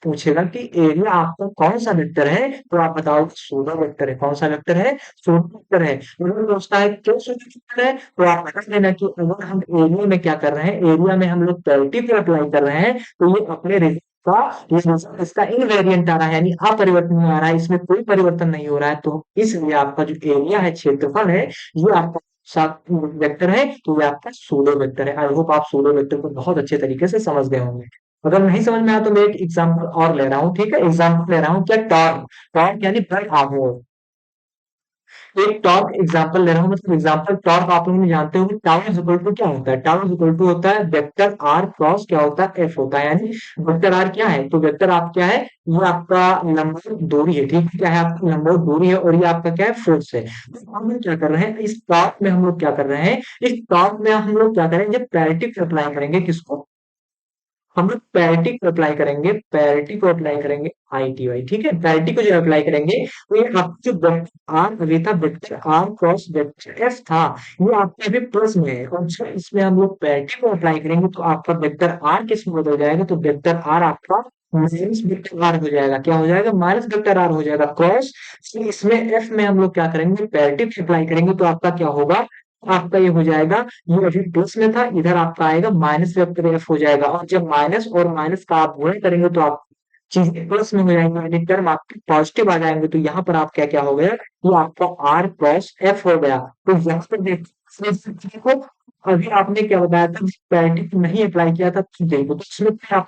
पूछेगा कि एरिया आपका कौन सा वेक्टर है, तो आप बताओ सूडो वेक्टर है। कौन सा वेक्टर है, सूडो वेक्टर है। अगर पूछता है क्यों सूडो वेक्टर है, तो आप बता देना कि अगर हम एरिया में क्या कर रहे हैं, एरिया में हम लोग पैरिटी को अप्लाई कर रहे हैं, तो ये अपने रिजल्ट का, ये रिजल्ट इसका इनवेरिएंट आ रहा है, यानी अपरिवर्तनीय आ रहा है, इसमें कोई परिवर्तन नहीं हो रहा है, तो इसलिए आपका जो एरिया है, क्षेत्रफल है, ये आपका सात वेक्टर है, तो ये आपका सूडो वेक्टर है। आई होप आप सूडो वेक्टर को बहुत अच्छे तरीके से समझ गए होंगे। अगर नहीं समझ में आया तो मैं एक एग्जांपल और ले रहा हूँ, ठीक है, एग्जांपल ले रहा हूँ, क्या, टॉर्क। टॉर्क यानी बल आघूर्ण। एक टॉर्क एग्जांपल ले रहा हूँ, मतलब एग्जांपल टॉर्क आप लोग जानते होंगे, टाउ इज इक्वल टू क्या होता है, टाउ इज इक्वल टू होता है वेक्टर आर क्रॉस क्या होता है, एफ होता है। यानी वेक्टर आर क्या है, तो वेक्टर आर क्या है, ये आपका लंबाई दूरी है, ठीक है, क्या है, आपकी लंबाई दूरी है, और ये आपका क्या है, फोर्स है। तो हम लोग क्या कर रहे हैं, इस टॉर्क में हम लोग क्या कर रहे हैं, इस टॉर्क में हम लोग क्या करेंगे, पैरेटिक अप्लाई करेंगे, किसको, हम लोग पैरिटी को अप्लाई करेंगे, पैरिटी को अप्लाई करेंगे, ITY, ठीक है, पैरिटी को जो अप्लाई करेंगे, तो ये आपका जो वेक्टर आर अभी था, vector are cross vector F था, ये आपके अभी प्लस में है, और जब इसमें हम लोग पैरिटी को अप्लाई करेंगे, तो आपका वेक्टर आर किस में बदल जाएगा, तो वेक्टर आर आपका माइनस वेक्टर आर हो जाएगा, क्या हो जाएगा, माइनस वेक्टर आर हो जाएगा, क्रॉस। इसमें एफ में हम लोग क्या करेंगे, पैरिटी अप्लाई करेंगे, तो आपका क्या होगा, आपका ये हो जाएगा, ये अभी प्लस में था, इधर आपका आएगा माइनस वेक्टर एफ हो जाएगा, और जब माइनस और माइनस का आप गुणा करेंगे, तो आप चीजें प्लस में हो जाएंगे, यानी टर्म आपके पॉजिटिव आ जाएंगे, तो यहाँ पर आप क्या क्या हो गया, ये आपका आर क्रॉस एफ हो गया। तो यहाँ पर देखो, अभी आपने क्या बताया था, पैरेटिक नहीं अप्लाई किया था, तो देखो, तो इसमें क्या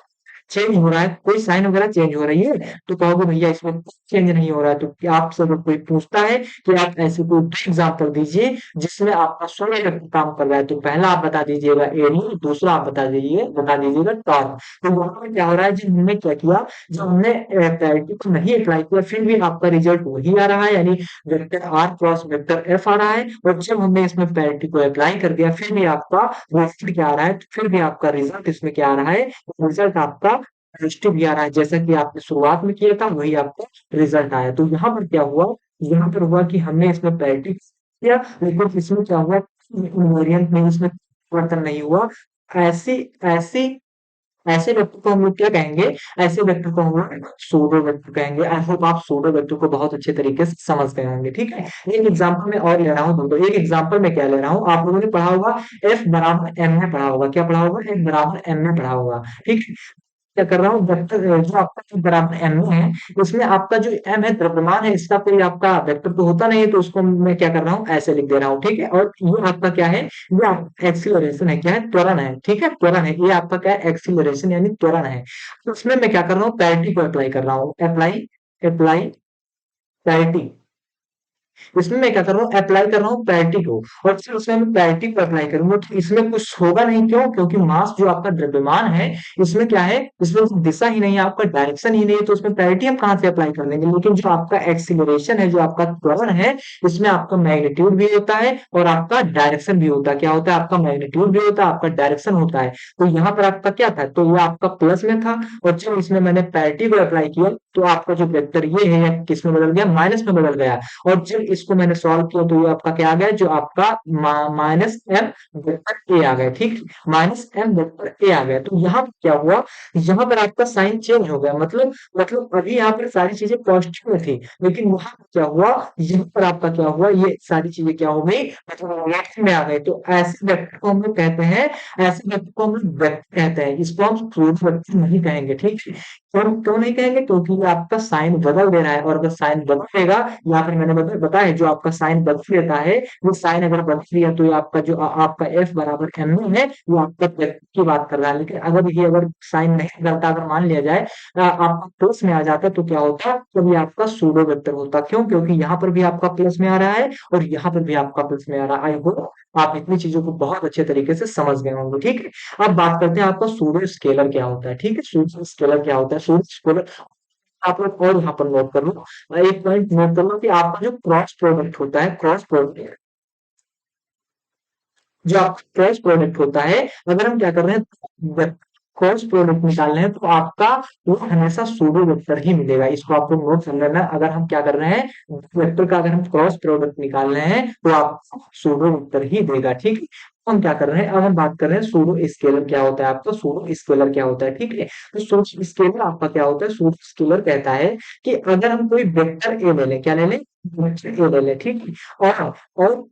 चेंज हो रहा है, कोई साइन वगैरह चेंज हो रही है, तो कहोगे भैया इसमें चेंज नहीं हो रहा है, तो क्या आपसे अगर कोई पूछता है कि आप ऐसे कोई एग्जाम्पल दीजिए जिसमें आपका सोलर इलेक्ट्रिक काम कर रहा है, तो पहला आप बता दीजिएगा एरिया, दूसरा आप बता दीजिएगा टॉर्क। तो वहां पर क्या हो रहा है, जब हमने क्या किया, जब हमने पैरिटी को नहीं अप्लाई किया, फिर भी आपका रिजल्ट वही आ रहा है, यानी vector are cross vector F आ रहा है, और जब हमने इसमें पैरिटी को अप्लाई कर दिया, फिर भी आपका रिजल्ट क्या आ रहा है, फिर भी आपका रिजल्ट इसमें क्या आ रहा है, रिजल्ट आपका पॉजिटिव भी आ रहा है, जैसा कि आपने शुरुआत में किया था वही आपका रिजल्ट आया। तो यहाँ पर क्या हुआ, यहाँ पर हुआ कि हमने इसमें पैरिटी किया, लेकिन इसमें क्या हुआ, इनवेरिएंट में इसमें परिवर्तन नहीं हुआ। ऐसे ऐसे ऐसे वेक्टर को हम लोग क्या कहेंगे, ऐसे वेक्टर को हम लोग सूडो वेक्टर कहेंगे। आई होप आप सूडो वेक्टर को बहुत अच्छे तरीके से समझ गए होंगे, ठीक है। एक एग्जांपल में और ले रहा हूँ, तो एक एग्जांपल में क्या ले रहा हूँ, आप लोगों ने पढ़ा होगा, एफ बराबर एम में पढ़ा होगा, क्या पढ़ा होगा, एफ बराबर एम में पढ़ा होगा, ठीक है। क्या कर रहा हूँ, वेक्टर जो आपका एफ बराबर एम में है, उसमें आपका जो एम है द्रव्यमान है, इसका कोई आपका वेक्टर तो होता नहीं है, तो उसको मैं क्या कर रहा हूँ, ऐसे लिख दे रहा हूँ, ठीक है। और ये आपका क्या है, ये एक्सीलरेशन है, क्या है, त्वरण है, ठीक है, त्वरण है, ये आपका क्या है, एक्सीलरेशन यानी त्वरण है। तो उसमें मैं क्या कर रहा हूँ, पैरिटी को अप्लाई कर रहा हूँ, अप्लाई अप्लाई पैरिटी। इसमें मैं क्या कर रहा हूँ, अप्लाई कर रहा हूँ पैरिटी को, और फिर उसमें मैं पैरिटी को अप्लाई करूंगा, तो इसमें कुछ होगा नहीं, क्यों, क्योंकि मास जो आपका द्रव्यमान है, इसमें क्या है, इसमें दिशा ही नहीं है, आपका डायरेक्शन ही नहीं है, तो उसमें पैरिटी हम कहाँ से अप्लाई कर देंगे। लेकिन जो आपका एक्सीलरेशन है, जो आपका त्वरण है, इसमें आपका मैग्नीट्यूड भी होता है और आपका डायरेक्शन भी होता है, क्या होता है, आपका मैग्नीट्यूड भी होता है, आपका डायरेक्शन होता है। तो यहाँ पर आपका क्या था, तो ये आपका प्लस में था, और जब इसमें मैंने पैरिटी को अप्लाई किया, तो आपका जो वेक्टर ये है किस में बदल गया, माइनस में बदल गया। और जब इसको मैंने सॉल्व किया तो ये आपका क्या आ गया, जो आपका माइनस एम वेक्टर ए आ गया, ठीक, माइनस एम वेक्टर ए आ गया। तो यहाँ पर क्या हुआ, यहाँ पर आपका साइन चेंज हो गया, मतलब अभी यहाँ पर सारी चीजें पॉजिटिव में थी, लेकिन वहां पर क्या हुआ, यहाँ पर आपका क्या हुआ, ये सारी चीजें क्या हो गई, मतलब नेगेटिव में आ गई। तो ऐसे वेक्टर को हम लोग कहते हैं, ऐसे वेक्टर को हम लोग वेक्टर कहते हैं, इसको हम फ्लूइड वेक्टर नहीं कहेंगे, ठीक है। क्यों नहीं कहेंगे, क्योंकि ये आपका साइन बदल दे रहा है, और अगर साइन बदलेगा, यहाँ पर मैंने बताया, जो आपका साइन बदल देता है, वो साइन अगर बदल दिया तो ये आपका जो आपका एफ बराबर एम है, वो आपका वेक्टर की बात कर रहा है। लेकिन अगर साइन नहीं बदलता, अगर मान लिया जाए आपका प्लस में आ जाता, तो क्या होता, तो ये आपका सूडो वेक्टर होता। क्यों, क्योंकि यहाँ पर भी आपका प्लस में आ रहा है, और यहाँ पर भी आपका प्लस में आ रहा है। आई होप आप इतनी चीजों को बहुत अच्छे तरीके से समझ गए होंगे, ठीक है। अब बात करते हैं आपका सूडो स्केलर क्या होता है, ठीक है। सूडो स्केलर क्या होता है, सूडो स्केलर आप लोग और यहाँ पर नोट कर लो, एक पॉइंट नोट कर लो कि आपका जो क्रॉस प्रोडक्ट होता है, क्रॉस प्रोडक्ट, जो आपका क्रॉस प्रोडक्ट होता है, अगर हम क्या कर रहे हैं, क्रॉस प्रोडक्ट निकाल रहे हैं, तो आपका वो हमेशा सूडो वेक्टर ही मिलेगा। इसको आपको नोट कर लेना। अगर हम क्या कर रहे हैं, वेक्टर का अगर हम क्रॉस प्रोडक्ट निकाल रहे हैं, तो आपको सूडो वेक्टर ही देगा, ठीक है। तो हम क्या कर रहे हैं, अब हम बात कर रहे हैं सूडो स्केलर क्या होता है, आपका सूडो स्केलर क्या होता है, ठीक है। तो सूडो स्केलर आपका क्या होता है, सूडो स्केलर कहता है कि अगर हम कोई वेक्टर ए ले लें, क्या ले लें, वेक्टर ए ले लें, ठीक है। और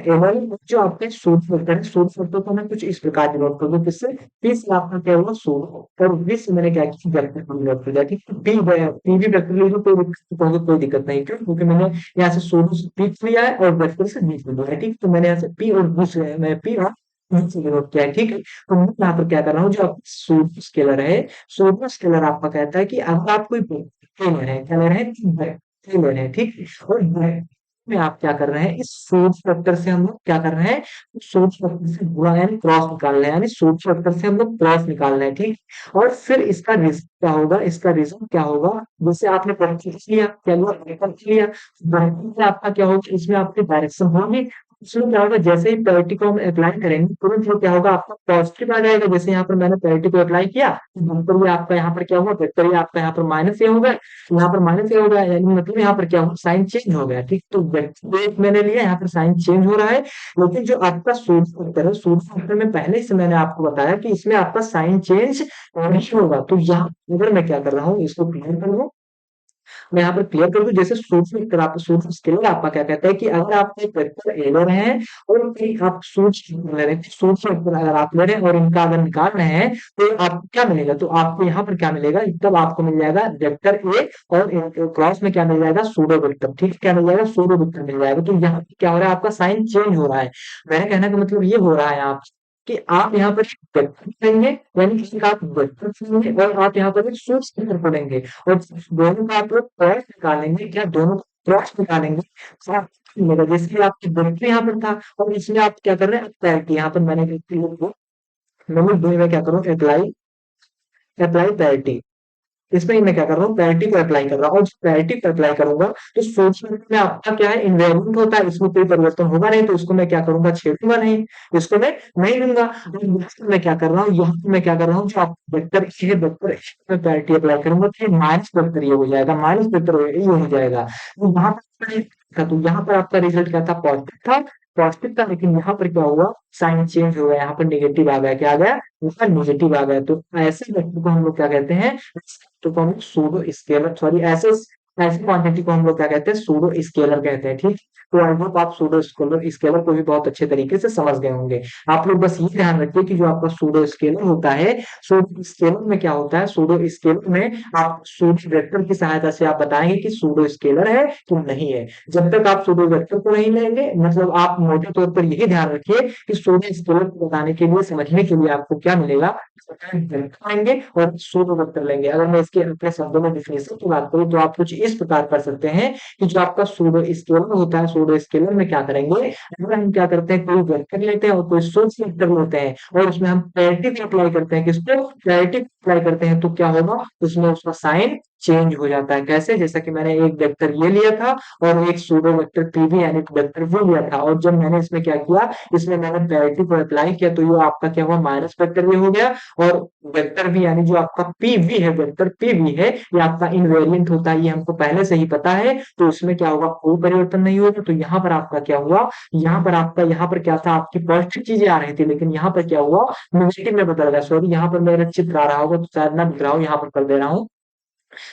एवं जो आपके सूट होते हैं, सूट होते तो मैं कुछ इस प्रकार डिनोट कर दूं, किससे, पी से आपका क्या हुआ, सूट, और वी से मैंने क्या किया, वेक्टर को डिनोट कर दिया, ठीक है। पी भी वेक्टर ले लो, कोई दिक्कत नहीं, क्यों, क्योंकि मैंने यहाँ से सूट से पी लिया है, और वेक्टर से वी लिया है, ठीक। तो मैंने यहाँ से पी और वी से मैं पी और वी से डिनोट किया है, ठीक है। तो मैं यहाँ पर क्या कर रहा हूँ, जो आप सूट स्केलर है, सूट स्केलर आपका कहता है कि अगर आप कोई वेक्टर ले रहे हैं, क्या ले रहे हैं, वेक्टर ले रहे हैं, ठीक है। और में आप क्या कर रहे हैं, इस सोर्स वेक्टर से हम लोग क्या कर रहे हैं, सोर्स वेक्टर से बुरा यानी क्रॉस निकाल रहे हैं, यानी सोर्स वेक्टर से हम लोग क्रॉस निकाल रहे हैं, ठीक। और फिर इसका रिजल्ट क्या होगा, इसका रिजल्ट क्या होगा, जैसे आपने प्रैक्टिस लिया, क्या हुआ, ब्रैकेट लिया, ब्रैकेट में आपका क्या होगा, इसमें आपकी डायरेक्शन होगी। इसमें क्या होगा, जैसे ही पेरिटी को हम अप्लाई करेंगे, तुरंत वो क्या होगा, आपका पॉजिटिव आ जाएगा। जैसे यहाँ पर मैंने पेरिटी को अप्लाई किया, तो ये आपका यहाँ पर क्या हुआ, वेक्टर ये आपका यहाँ पर माइनस ए होगा, यहाँ पर माइनस ए हो गया, यानी मतलब यहाँ पर क्या हुआ, साइन चेंज हो गया, ठीक। तो वेक्टर मैंने लिया, यहाँ पर साइन चेंज हो रहा है। लेकिन जो आपका सोर्स वेक्टर है, सोर्स वेक्टर में पहले ही से मैंने आपको बताया कि इसमें आपका साइन चेंज नहीं होगा। तो यहाँ अगर मैं क्या कर रहा हूँ, इसको क्लियर कर लूं, मैं यहाँ पर क्लियर कर दूं, जैसे सूक्ष्म स्केलर आपका क्या कहता है कि अगर आप एक वेक्टर ए ले रहे हैं, और कहीं आप सूक्ष्म ले रहे हैं, सूक्ष्म वेक्टर अगर आप ले रहे हैं और इनका अगर निकाल रहे हैं, तो आपको क्या मिलेगा, तो आपको यहाँ पर क्या मिलेगा, तब आपको मिल जाएगा वेक्टर ए, और क्रॉस में क्या मिल जाएगा, सूडो वेक्टर, ठीक है, क्या मिल जाएगा, सूडो वेक्टर मिल जाएगा। तो यहाँ पे क्या हो रहा है, आपका साइन चेंज हो रहा है। मेरे कहने का मतलब ये हो रहा है आप कि आप यहाँ पर वेक्टर लेंगे, यानी किसी का आप वेक्टर लेंगे, और आप यहाँ पर एक सूक्ष्म वेक्टर पढ़ेंगे, और दोनों का आप लोग क्रॉस निकालेंगे, क्या दोनों का क्रॉस निकालेंगे, तो आपको मिलेगा। जैसे आपकी वेक्टर यहाँ पर था, और इसमें आप क्या कर रहे हैं, पैरिटी, यहाँ पर मैंने नंबर 2 में क्या करूँ, अप्लाई अप्लाई पैरिटी, इसमें ही मैं क्या कर रहा हूँ, पैरिटी को अप्लाई कर रहा हूँ, और जब पैरिटी को अप्लाई करूंगा, तो सोर्स में आपका क्या है, इनवेरिएंट होता है, इसमें कोई परिवर्तन होगा नहीं, तो इसको मैं क्या करूंगा, छेड़ूंगा नहीं, इसको मैं नहीं लूंगा। और मैं क्या कर रहा हूँ, यहाँ पे मैं क्या कर रहा हूँ, जो आप वेक्टर है, वेक्टर में पैरिटी अप्लाई करूंगा, तो ये माइनस वेक्टर ये हो जाएगा, माइनस वेक्टर ये हो जाएगा। तो यहाँ पर आपका रिजल्ट क्या था, पॉजिटिव था, पॉजिटिव था, लेकिन यहाँ पर क्या हुआ, साइन चेंज हो गया, यहाँ पर नेगेटिव आ गया, क्या आ गया, यहाँ नेगेटिव आ गया। तो ऐसे वेक्टर को हम लोग क्या कहते हैं, तो हम सूडो स्केलर, सॉरी, ऐसे ऐसी क्वांटिटी को हम लोग क्या कहते हैं, सूडो स्केलर कहते हैं, ठीक। तो आई होप आप सूडो स्केलर स्केलर को भी बहुत अच्छे तरीके से समझ गए होंगे। आप लोग बस ये ध्यान रखिए कि जो आपका सूडो स्केलर होता है, सूडो स्केलर में क्या होता है, सूडो स्केलर में आप सूडो वेक्टर की सहायता से आप बताएंगे कि सूडो स्केलर है कि नहीं है। जब तक आप सूडो वेक्टर को नहीं लेंगे, मतलब आप मोटे तौर पर यही ध्यान रखिए कि सूडो स्केलर को बताने के लिए, समझने के लिए आपको क्या मिलेगा, लेंगे और सूडो वेक्टर लेंगे। अगर मैं इसके अपने शब्दों में डिफिनेशन की बात करूं, तो आप कुछ इस प्रकार कर सकते हैं कि जो आपका सूडो स्केलर होता है, सूडो स्केलर में क्या करेंगे, अगर हम क्या करते हैं, कोई वेक्टर लेते हैं और कोई सोर्स वेक्टर लेते हैं, और उसमें हम पैरेटिव अप्लाई करते हैं, किसको, पैरेटिव अप्लाई करते हैं, तो क्या होगा, उसमें उसका साइन चेंज हो जाता है। कैसे? जैसा कि मैंने एक वेक्टर ये लिया था और एक सूडो वेक्टर पीवी यानी कि वेक्टर वो लिया था, और जब मैंने इसमें क्या किया, इसमें मैंने पैरिटी को अप्लाई किया, तो ये आपका क्या हुआ, माइनस वेक्टर ये हो गया। और वेक्टर भी यानी जो आपका पीवी है, वेक्टर पीवी है, ये आपका इनवेरिएंट होता है, ये हमको पहले से ही पता है। तो इसमें क्या होगा, कोई परिवर्तन नहीं होगा। तो यहाँ पर आपका क्या हुआ, यहाँ पर आपका, यहाँ पर क्या था, आपकी पॉजिटिव चीजें आ रही थी, लेकिन यहाँ पर क्या हुआ, नेगेटिव में बदल गया। सॉरी, यहाँ पर मेरा चित्र आ रहा होगा तो शायद ना दिख रहा हो, यहाँ पर कर दे रहा हूँ।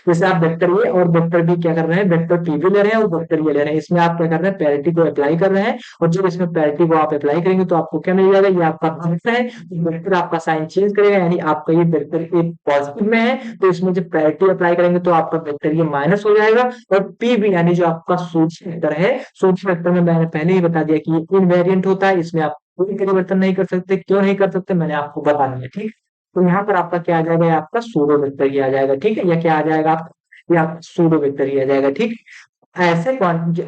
जैसे आप वेक्टर ए और वेक्टर बी क्या कर रहे हैं, वेक्टर पी भी ले रहे हैं और वेक्टर ये ले रहे हैं, इसमें आप क्या कर रहे हैं, पैरिटी को अप्लाई कर रहे हैं। और जब इसमें पैरिटी को आप अप्लाई करेंगे तो आपको क्या मिल जाएगा, ये आपका वेक्टर है, वेक्टर आपका साइन चेंज करेगा, यानी आपका ये वेक्टर ए पॉजिटिव में है, तो इसमें जब पैरिटी अप्लाई करेंगे तो आपका वेक्टर ये माइनस हो जाएगा। और पी भी यानी जो आपका सूक्ष्म वेक्टर है, सूक्ष्म वेक्टर में मैंने पहले ही बता दिया कि ये इनवेरिएंट होता है, इसमें आप कोई परिवर्तन नहीं कर सकते। क्यों नहीं कर सकते, मैंने आपको बता दिया, ठीक। तो यहाँ पर आपका क्या आ जाएगा, ये आपका सूडो वेक्टर ही आ जाएगा, ठीक है। या क्या आ जाएगा आपका, ये आपका सूडो वेक्टर ही आ जाएगा, ठीक। ऐसे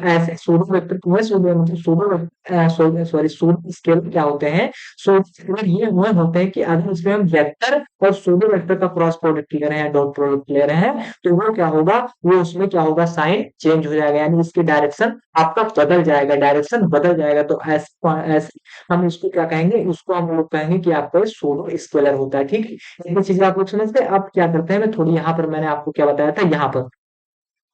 ऐसे सूडो वेक्टर तुम्हें सूडो मतलब सूडो सॉरी सूडो स्केलर क्या होते हैं, सूडो स्केलर ये हुए होते हैं कि अगर इसमें हम वेक्टर और सूडो वेक्टर का क्रॉस प्रोडक्ट ले रहे हैं, डॉट प्रोडक्ट ले रहे हैं, तो वो क्या होगा, वो उसमें क्या होगा, साइन चेंज हो जाएगा, यानी इसकी डायरेक्शन आपका बदल जाएगा, डायरेक्शन बदल जाएगा। तो ऐसे ऐसे हम इसको क्या कहेंगे, उसको हम लोग कहेंगे कि आपका सूडो स्केलर होता है, ठीक है। ये चीजें आप लोग समझते हैं। अब क्या करते हैं, मैं थोड़ी यहाँ पर मैंने आपको क्या बताया था, यहाँ पर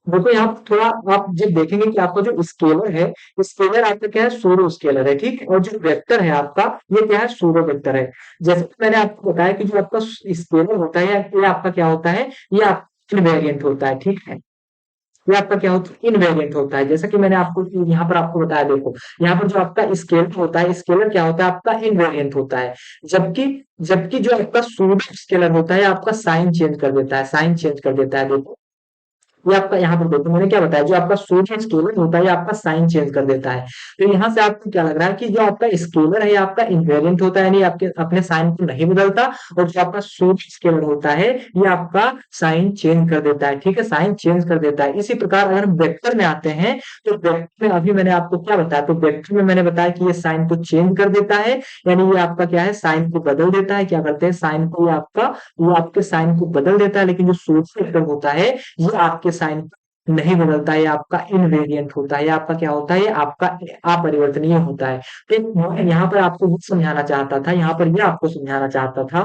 देखो, यहाँ पे थोड़ा आप जब देखेंगे कि आपका जो स्केलर है, स्केलर आपका क्या है, सूडो स्केलर है, ठीक है। और जो वेक्टर है आपका, ये क्या है, सूडो वेक्टर है। जैसे कि मैंने आपको बताया कि जो आपका स्केलर होता है, ये आपका क्या होता है, ये आप इनवेरिएंट होता है, ठीक है। ये आपका क्या होता है, इनवेरिएंट होता है। जैसा कि मैंने आपको यहाँ पर आपको बताया, देखो यहाँ पर जो आपका स्केलर होता है, स्केलर क्या होता है, आपका इनवेरिएंट होता है। जबकि जबकि जो आपका सूडो स्केलर होता है, आपका साइन चेंज कर देता है, साइन चेंज कर देता है। देखो ये आपका यहाँ पर देखो, मैंने क्या बताया, जो आपका सोडियम स्केलर होता है, ये आपका साइन चेंज कर देता है। तो यहाँ से आपको क्या लग रहा है कि जो आपका स्केलर है, ये आपका इनवेरिएंट होता है, यानी आपके अपने साइन को नहीं बदलता। और जो आपका सोडियम स्केलर होता है, ये आपका साइन चेंज कर देता है, ठीक है, साइन चेंज कर देता है। इसी प्रकार अगर हम वेक्टर में आते हैं, तो वेक्टर में अभी मैंने आपको क्या बताया, तो वेक्टर में मैंने बताया कि ये साइन को चेंज कर देता है, यानी ये आपका क्या है, साइन को बदल देता है। क्या करते हैं, साइन को ये आपका, वो आपके साइन को बदल देता है। लेकिन जो सोर्स वेक्टर होता है, ये आपके साइन नहीं बदलता है, ये आपका इनवेरिएंट होता है, ये आपका क्या होता है, ये आपका अपरिवर्तनीय होता है। तो मैं यहाँ पर आपको ये समझाना चाहता था, यहाँ पर ये आपको समझाना चाहता था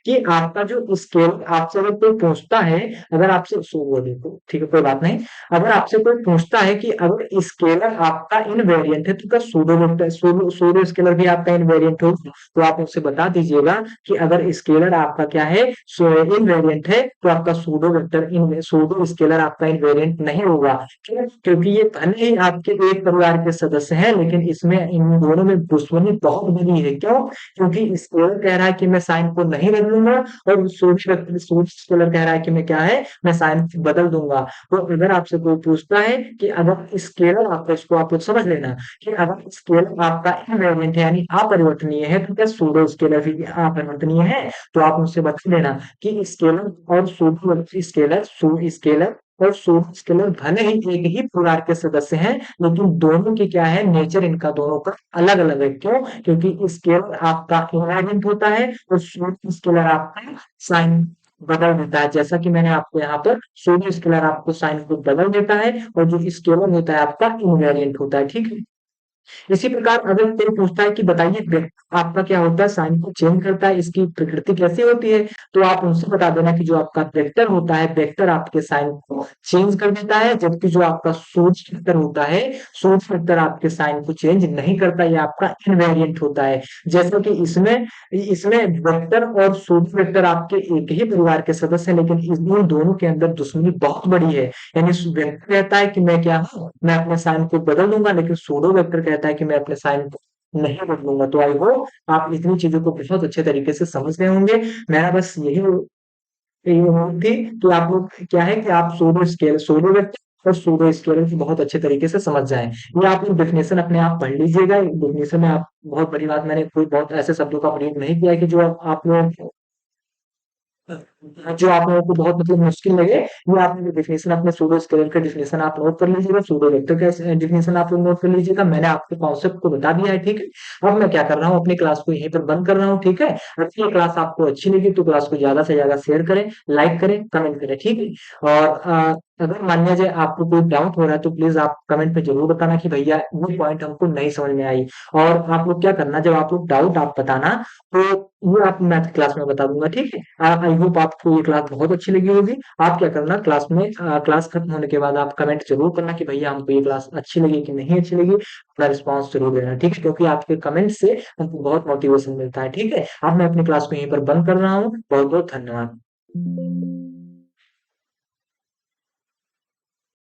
कि आपका जो स्केल, आपसे अगर कोई पूछता है, अगर आपसे सो देखो, ठीक है, कोई बात नहीं। अगर आपसे कोई पूछता है कि अगर स्केलर आपका इनवेरिएंट है, तो क्या सूडो वेक्टर, सूडो स्केलर भी आपका इनवेरिएंट हो, तो आप उनसे बता दीजिएगा कि अगर स्केलर आपका क्या है, इनवेरिएंट है, तो आपका सूडो वेक्टर इन सूडो स्केलर आपका इनवेरिएंट नहीं होगा। क्यों? क्योंकि ये भले ही आपके एक परिवार के सदस्य हैं, लेकिन इसमें इन दोनों में दुश्मनी बहुत बड़ी है। क्यों? क्योंकि स्केलर कह रहा है कि मैं साइन को नहीं बदलूंगा, और सूडो स्केलर कह रहा है कि मैं क्या है, मैं साइन बदल दूंगा। तो अगर आपसे कोई पूछता है कि अगर स्केलर आपका, इसको आप लोग समझ लेना कि अगर स्केलर आपका इनवेरिएंट है, यानी अपरिवर्तनीय है, तो क्या सूडो स्केलर भी अपरिवर्तनीय है। तो आप उनसे बता देना कि स्केलर और सूडो स्केलर और सूडो स्केलर भले ही एक ही परिवार के सदस्य हैं, लेकिन दोनों की क्या है, नेचर इनका दोनों का अलग अलग है। क्यों? क्योंकि स्केलर आपका इनवेरिएंट होता है और सूडो स्केलर आपका साइन बदल देता है। जैसा कि मैंने आपको यहाँ पर, सूडो स्केलर आपको साइन को बदल देता है, और जो स्केलर होता है आपका इनवेरिएंट होता है, ठीक है। इसी प्रकार अगर कोई पूछता है कि बताइए आपका क्या होता है, साइन को चेंज करता है, इसकी प्रकृति कैसी होती है, तो आप उनसे बता देना कि जो आपका वेक्टर होता है, वेक्टर आपके साइन को चेंज कर देता है, जबकि जो आपका सोर्स वेक्टर होता है, सोर्स वेक्टर आपके साइन को चेंज नहीं करता, ये आपका इनवेरिएंट होता है। जैसा कि इसमें इसमें वेक्टर और सोर्स वेक्टर आपके एक ही परिवार के सदस्य हैं, लेकिन इन दोनों के अंदर दुश्मनी बहुत बड़ी है। यानी वेक्टर कहता है कि मैं क्या हूँ, मैं अपने साइन को बदल दूंगा, लेकिन सूडो वेक्टर कहता है कि मैं अपने साइन को नहीं बदलूंगा। तो आई होप आप इतनी चीजों को बहुत अच्छे तरीके से समझ गए होंगे। मेरा बस यही उम्मीद थी कि आप लोग क्या है कि आप सूडो वेक्टर और सूडो स्केलर को बहुत अच्छे तरीके से समझ जाएं। ये आप लोग डेफिनेशन अपने आप पढ़ लीजिएगा। डेफिनेशन में आप, बहुत बड़ी बात, मैंने कोई बहुत ऐसे शब्दों का प्रयोग नहीं किया है कि जो आप लोग जो आप लोगों को बहुत मतलब मुश्किल लगे, ये आपने जो डेफिनेशन अपने सूडो स्केलर का डेफिनेशन आप नोट कर लीजिएगा, सूडो वेक्टर का डेफिनेशन आप लोग नोट कर लीजिएगा। मैंने आपके कॉन्सेप्ट को बता दिया है, ठीक है। अब मैं क्या कर रहा हूँ, अपनी क्लास को यहीं पर बंद कर रहा हूँ, ठीक है। अगर ये क्लास आपको अच्छी लगी तो क्लास को ज्यादा से ज्यादा शेयर करें, लाइक करें, कमेंट करें, ठीक है। और अगर मान लीजिए आपको कोई डाउट हो रहा है तो प्लीज आप कमेंट में जरूर बताना कि भैया ये पॉइंट हमको नहीं समझ में आई। और आप लोग क्या करना, जब आप लोग डाउट आप बताना, तो ये आप मैथ क्लास में बता दूंगा, ठीक है। आई होप आपको ये क्लास बहुत अच्छी लगी होगी। आप क्या करना, क्लास में क्लास खत्म होने के बाद आप कमेंट जरूर करना कि भैया हमको ये क्लास अच्छी लगी कि नहीं अच्छी लगी, अपना रिस्पॉन्स जरूर देना, ठीक है। क्योंकि आपके कमेंट से हमको बहुत मोटिवेशन मिलता है, ठीक है। अब मैं अपनी क्लास को यहीं पर बंद कर रहा हूँ। बहुत बहुत धन्यवाद।